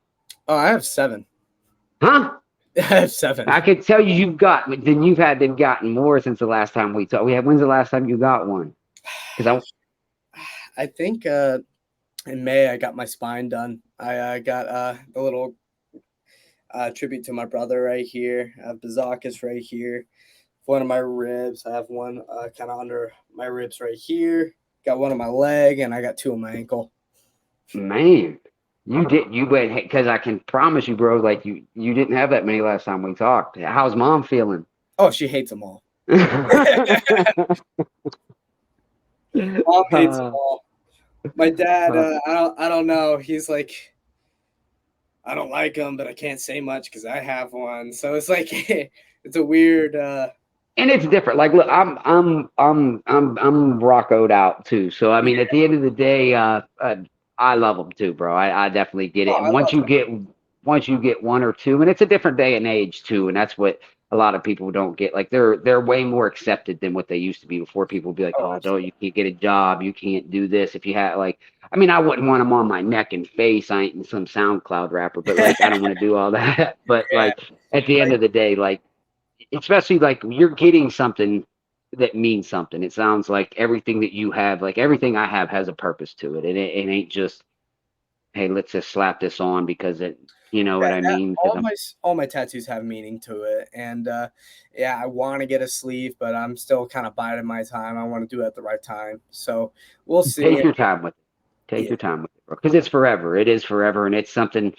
Oh, I have 7. Huh? I have 7. I could tell you've got, then you've had them gotten more since the last time we talked. When's the last time you got one? Because I think in May I got my spine done. I got the little tribute to my brother right here. I have Bouzakis right here. One of my ribs. I have one kind of under my ribs right here. Got one on my leg, and I got 2 on my ankle. man, you went, because I can promise you, bro, like you didn't have that many last time we talked. How's mom feeling? Oh, she hates them all. Mom hates them uh, all. My dad, I don't know. He's like, I don't like them, but I can't say much because I have one. So it's like, it's a weird. and it's different. Like, look, I'm rockoed out too. So I mean, Yeah. at the end of the day, I love them too, bro. I definitely get Oh, it. And I love them. once you get one or two, and it's a different day and age too, and that's what a lot of people don't get. Like they're way more accepted than what they used to be before. People would be like, Oh, oh, no, absolutely. you can't get a job, you can't do this. If you had like, I mean, I wouldn't want them on my neck and face. I ain't some SoundCloud rapper, but like, I don't want to do all that. But Yeah. like, at the end Like, of the day, like, especially like you're getting something that means something. It sounds like everything that you have, like everything I have, has a purpose to it. It ain't just, hey, let's just slap this on because it, you know what I mean? Because I'm all my tattoos have meaning to it, and yeah, I want to get a sleeve, but I'm still kind of biding my time. I want to do it at the right time, so we'll see. take your time with it. Take Yeah, your time with it, bro. Because it's forever. It is forever, and it's something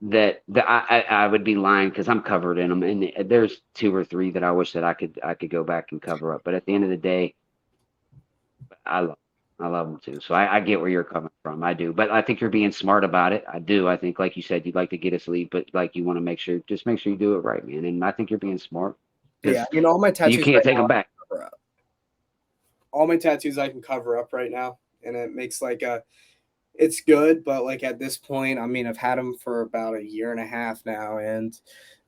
that I would be lying because I'm covered in them, and there's 2 or 3 that I wish that I could go back and cover up. But at the end of the day, I love I love them too. So I get where you're coming from. I do. But I think you're being smart about it. I do. I think, like you said, you'd like to get a sleep, but like you want to just make sure you do it right, man. And I think you're being smart yeah. because All my you tattoos can't right take now, them back. cover up. All my tattoos I can cover up right now, and it makes like a. It's good, but like at this point, I mean, I've had them for about a year and a half now, and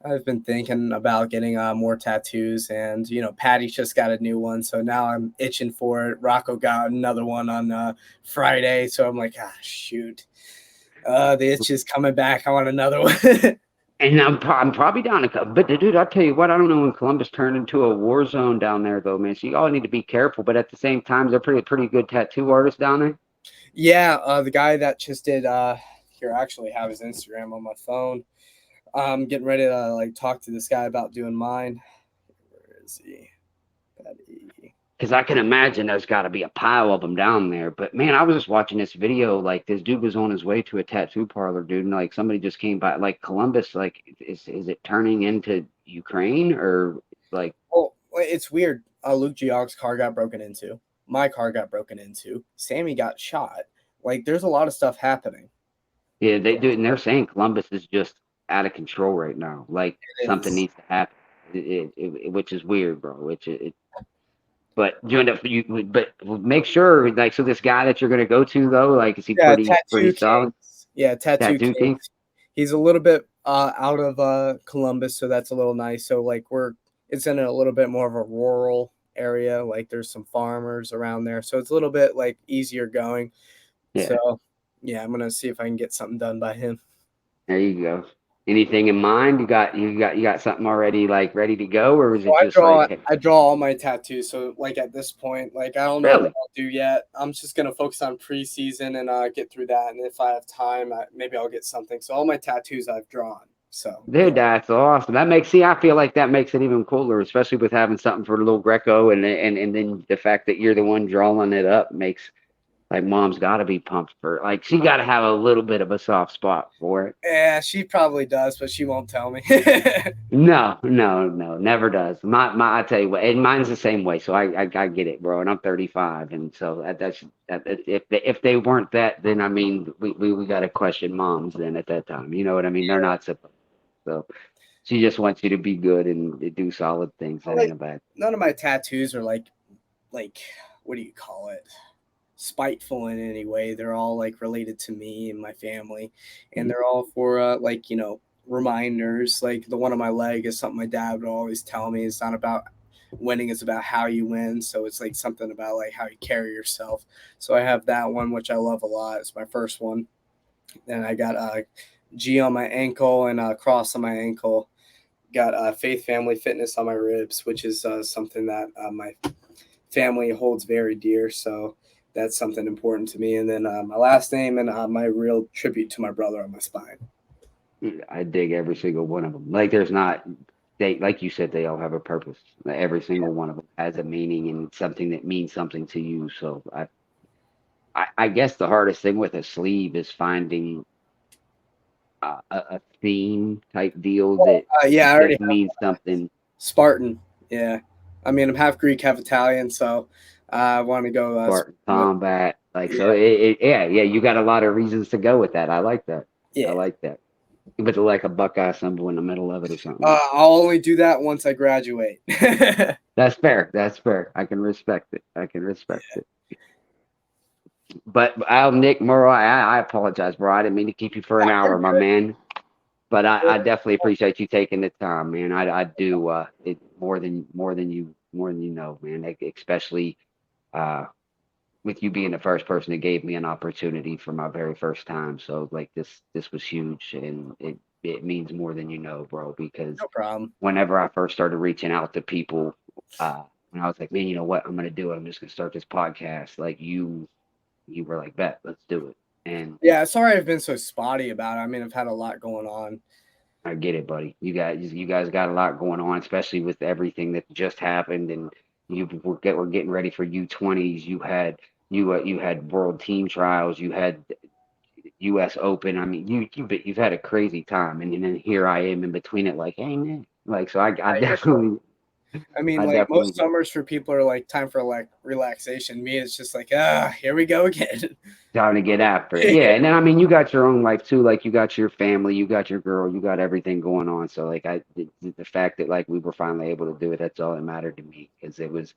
I've been thinking about getting more tattoos. And Patty's just got a new one, so now I'm itching for it. Rocco got another one on Friday, so I'm like, shoot, the itch is coming back. I want another one. And I'm probably down a couple. But dude, I'll tell you what, I don't know when Columbus turned into a war zone down there though, man. So you all need to be careful. But at the same time, they're pretty good tattoo artists down there. Yeah, the guy that just did here, I actually have his Instagram on my phone. I'm getting ready to like talk to this guy about doing mine. Where is he? Patty. Because I can imagine there's got to be a pile of them down there. But man, I was just watching this video. Like this dude was on his way to a tattoo parlor, dude, and like somebody just came by. Like Columbus, like is it turning into Ukraine or like? Oh, it's weird. Luke Geog's car got broken into. My car got broken into. Sammy got shot. Like, there's a lot of stuff happening. Yeah, they do, and they're saying Columbus is just out of control right now. Like It something is. needs to happen, which is weird, bro. But you end up but make sure, like, so this guy that you're gonna go to though, like, is he Yeah, pretty Tattoo solid? Kings. Yeah, Tattoo Tattoo King? Kings. He's a little bit out of Columbus, so that's a little nice. So like it's in a little bit more of a rural area. Like there's some farmers around there, so it's a little bit like easier going. Yeah, So yeah, I'm gonna see if I can get something done by him. there you go. Anything in mind? You got something already like ready to go, or is So it just like, hey, I draw all my tattoos. So like at this point, like I don't know what really? I'll do yet. I'm just gonna focus on preseason and get through that. And if I have time, maybe I'll get something. So all my tattoos I've drawn. So Dude, yeah, that's awesome. I feel like that makes it even cooler, especially with having something for the little Greco, and then the fact that you're the one drawing it up makes like mom's got to be pumped for, like, she got to have a little bit of a soft spot for it. yeah, she probably does, but she won't tell me. No, no, no, never does. I tell you what, and mine's the same way. So I get it, bro. And I'm 35, and so if they weren't that, then I mean, we got to question moms then at that time. You know what I mean? They're not supposed. So she just wants you to be good and do solid things. That ain't Like a bad. none of my tattoos are like what do you call it? Spiteful in any way. They're all like related to me and my family, and Mhm. they're all for like reminders. Like the one on my leg is something my dad would always tell me. It's not about winning; it's about how you win. So it's like something about like how you carry yourself. So I have that one, which I love a lot. It's my first one. Then I got a G on my ankle and a cross on my ankle. Got faith, family, fitness on my ribs, which is something that my family holds very dear. So that's something important to me. And then my last name and my real tribute to my brother on my spine. I dig every single one of them. Like there's not they like you said, they all have a purpose. Like, every single one of them has a meaning and something that means something to you. So I guess the hardest thing with a sleeve is finding a theme type deal Well, that yeah, I already that means something. Spartan. Yeah. I mean, I'm half Greek, half Italian. So I want to go. Spartan With, combat. Like yeah. so yeah, you got a lot of reasons to go with that. I like that. I Yeah. like that. With like a Buckeye symbol in the middle of it or something. I'll only do that once I graduate. That's fair. That's fair. I can respect it. I can respect it. But Al Nick Murrow, I apologize, bro. I didn't mean to keep you for an hour, my man. But I definitely appreciate you taking the time, man. I do it more than you know, man. Like, especially uh with you being the first person that gave me an opportunity for my very first time. So like this was huge, and it means more than you know, bro, because No problem. whenever I first started reaching out to people, when I was like, man, you know what, I'm gonna do it. I'm just gonna start this podcast. Like you were like, bet, let's do it. And Yeah, sorry I've been so spotty about it. I mean, I've had a lot going on. I get it, buddy. You guys got a lot going on, especially with everything that just happened, and we're getting ready for U20s. You had world team trials. You had U.S. Open. I mean, you've had a crazy time, and then here I am in between it, like, hey man, like so I definitely I mean, I like definitely most summers for people are like time for like relaxation. Me, it's just like, here we go again. Time to get after it. Yeah, Yeah, and then I mean, you got your own life too. Like you got your family, you got your girl, you got everything going on. So like the fact that like we were finally able to do it, that's all that mattered to me because it was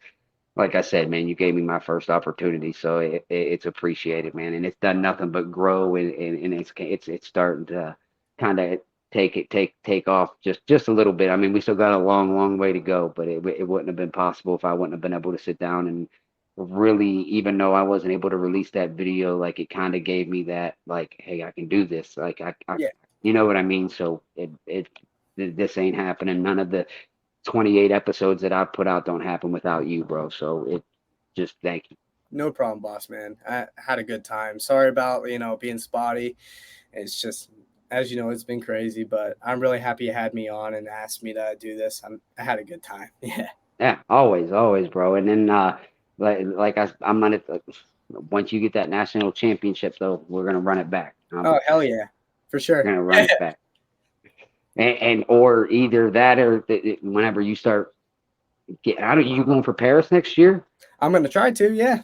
like I said, man, you gave me my first opportunity, so it's appreciated, man, and it's done nothing but grow, and it's starting to kind of take off just a little bit. I mean, we still got a long way to go, but it wouldn't have been possible if I wouldn't have been able to sit down and really, even though I wasn't able to release that video, like it kind of gave me that, like, hey, I can do this, like yeah, you know what I mean? So this ain't happening. None of the 28 episodes that I put out don't happen without you, bro. So it just thank you. no problem, boss man. I had a good time. Sorry about being spotty. It's just as you know, it's been crazy, but I'm really happy you had me on and asked me to do this. I had a good time. Yeah. Yeah, always, bro. And then I'm gonna once you get that national championship though, we're gonna run it back. Oh hell yeah, for We're sure. gonna run it back. And or either that or whenever you start I don't you going for Paris next year? I'm gonna try to. Yeah.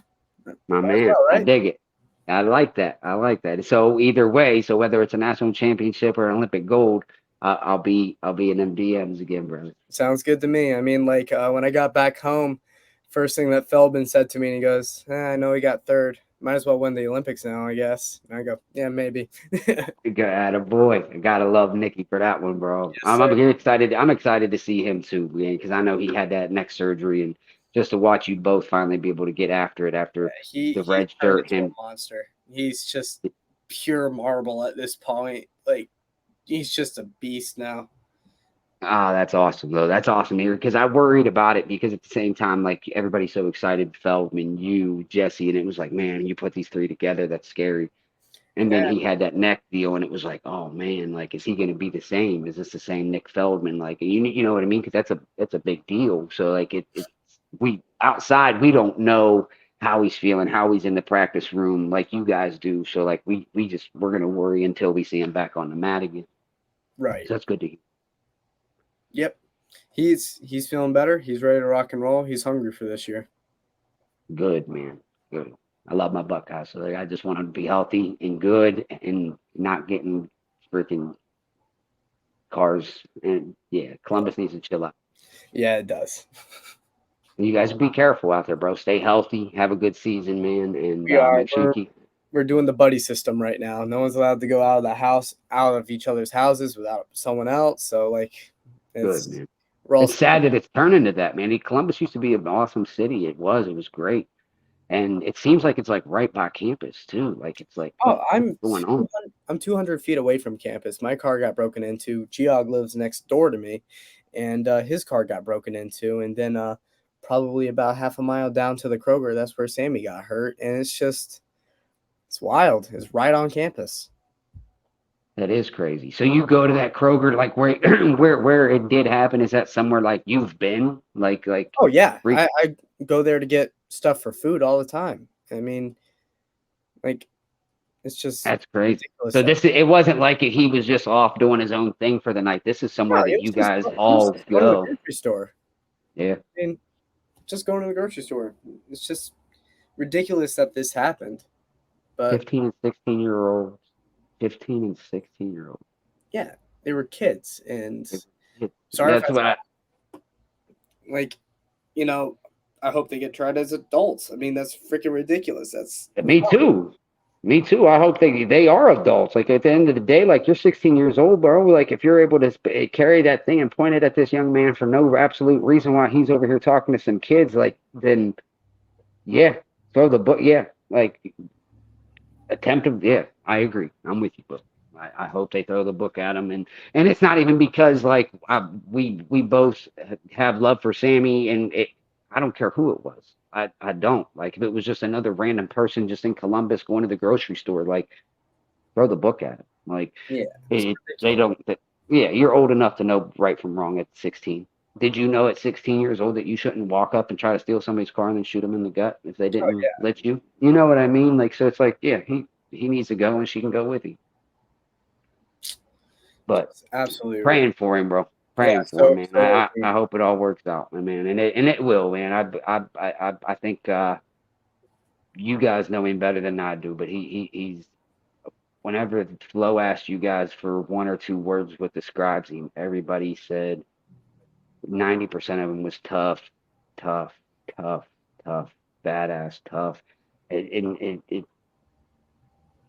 My Might as man, well, I right? dig it. I like that. I like that. So either way, so whether it's a national championship or Olympic gold, I'll be in them DMs again, brother. Sounds good to me. I mean, like when I got back home, first thing that Feldman said to me, and he goes, I know he got third. Might as well win the Olympics now, I guess. And I go, yeah, maybe. Yes, Got a boy. I gotta love Nicky for that one, bro. I'm sir. excited. I'm excited to see him too, man, because I know he had that neck surgery, and just to watch you both finally be able to get after it after the He's red turned shirt. into Him, a monster. He's just pure marble at this point. Like he's just a beast now. Ah, that's awesome though. That's awesome here because I worried about it because at the same time, like everybody's so excited, Feldman, you, Jesse, and it was like, man, you put these three together, that's scary. And then Yeah, he had that neck deal, and it was like, oh man, like is he going to be the same? Is this the same Nick Feldman? Like, you know what I mean? Because that's a big deal. So like it's we outside we don't know how he's feeling, how he's in the practice room, like you guys do. So like we're gonna worry until we see him back on the mat again. right. So that's good to hear. Yep. He's feeling better. He's ready to rock and roll. He's hungry for this year. Good man, good. I love my Buckeyes. So like, I just want them to be healthy and good and not getting freaking cars. And yeah, Columbus needs to chill out. Yeah, it does. You guys be careful out there, bro. Stay healthy. Have a good season, man, and We are. make sure you keep We're doing the buddy system right now. No one's allowed to go out of the house, out of each other's houses without someone else. So like, good, it's man. we're all. It's sad that it's turning to that, man. Columbus used to be an awesome city. It was great, and it seems like it's like right by campus too. Like it's like Oh, what's going on? I'm 200 feet away from campus. My car got broken into. Geog lives next door to me, and his car got broken into. And then probably about half a mile down to the Kroger, that's where Sammy got hurt. And it's wild. It's right on campus. That is crazy. So you go to that Kroger, like where where it did happen. Is that somewhere like you've been? Oh yeah, Re- I go there to get stuff for food all the time. I mean, like it's just that's crazy. ridiculous. So it wasn't like he was just off doing his own thing for the night. This is No, somewhere that it was you just guys he was all just going to the go. grocery store. Yeah. I mean, just going to the grocery store. It's just ridiculous that this happened. But 15 and 16-year-olds, 15 and 16-year-olds. yeah, they were kids, and sorry if I That's what I, like, you know, I hope they get tried as adults. I mean, that's freaking ridiculous. That's me too. Me too. I hope they are adults. Like at the end of the day, like you're 16 years old, bro. Like if you're able to carry that thing and point it at this young man for no absolute reason why he's over here talking to some kids, like then yeah, throw the book. Yeah, like attempt to. Yeah, I agree. I'm with you, bro. I hope they throw the book at him, and it's not even because like we both have love for Sammy, and I don't care who it was. I don't like if it was just another random person just in Columbus going to the grocery store, like throw the book at him. Like yeah, it's they ridiculous. don't. Yeah, you're old enough to know right from wrong at 16. Did you know at 16 years old that you shouldn't walk up and try to steal somebody's car and then shoot them in the gut if they Oh didn't let you? You know what I mean? Like so, it's like yeah, he needs to go and she can go with him. yeah, But it's absolutely ridiculous. praying for him, bro. Yeah, Praying for him, so man. so I hope it all works out, man. And it will, man. I think you guys know him better than I do, but he's whenever Flo asked you guys for one or two words what describes him, everybody said 90% of him was tough, tough, tough, tough, badass, tough.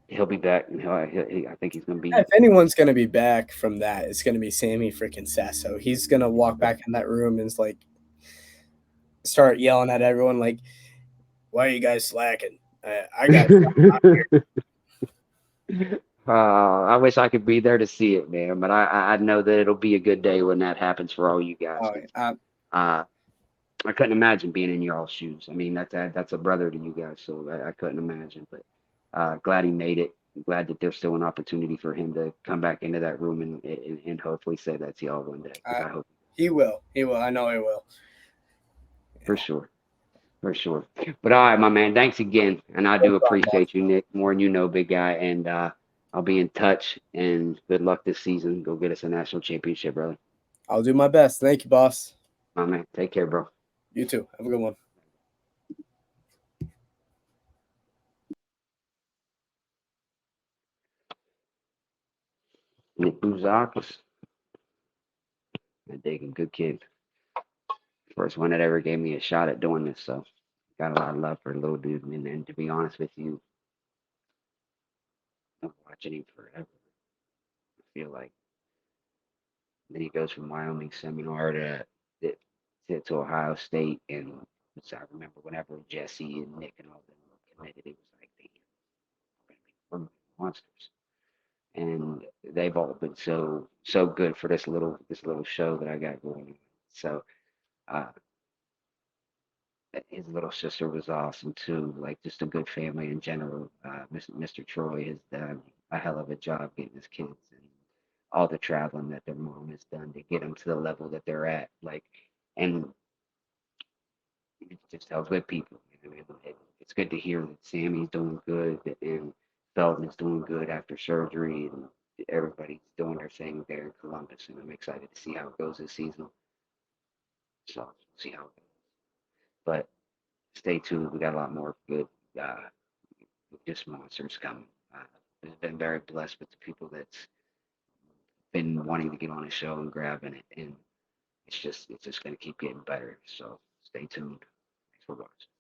He'll be back. And I think he's gonna if be. anyone's gonna be back from that, it's gonna be Sammy freaking Sasso. He's gonna walk back in that room and like start yelling at everyone like, "Why are you guys slacking? I got." I wish I could be there to see it, man. But I know that it'll be a good day when that happens for all you guys. Oh, 'Cause, uh, I couldn't imagine being in y'all's shoes. I mean, that's a brother to you guys, so I couldn't imagine. But glad he made it. Glad that there's still an opportunity for him to come back into that room and hopefully say that to y'all one day. Because I, I hope he will. He will. I know he will. for sure. For sure. But all right, my man. Thanks again. And I No do problem, boss. appreciate you, Nick, more than you know, big guy. And I'll be in touch. And good luck this season. Go get us a national championship, brother. I'll do my best. Thank you, boss. My man. Take care, bro. You too. Have a good one. Nic Bouzakis. I dig him. Good kid. First one that ever gave me a shot at doing this. So got a lot of love for the little dude. And to be honest with you, I'm watching him forever. I feel like then he goes from Wyoming Seminar to Ohio State. And so I remember whenever Jesse and Nick and all them were committed, it was like, damn, we're going to be monsters. and they've all been so good for this little show that I got going on. So uh, his little sister was awesome too, like just a good family in general. Mr. Troy has done a hell of a job getting his kids and all the traveling that their mom has done to get them to the level that they're at. Like, and it just helps with people. You know, it's good to hear that Sammy's doing good and Felton is doing good after surgery, and everybody's doing their thing there in Columbus. And I'm excited to see how it goes this season. So see how it goes. But stay tuned. We got a lot more good, uh, just monsters coming. I've been very blessed with the people that's been wanting to get on the show and grabbing it, and it's just going to keep getting better. So stay tuned. Thanks for watching.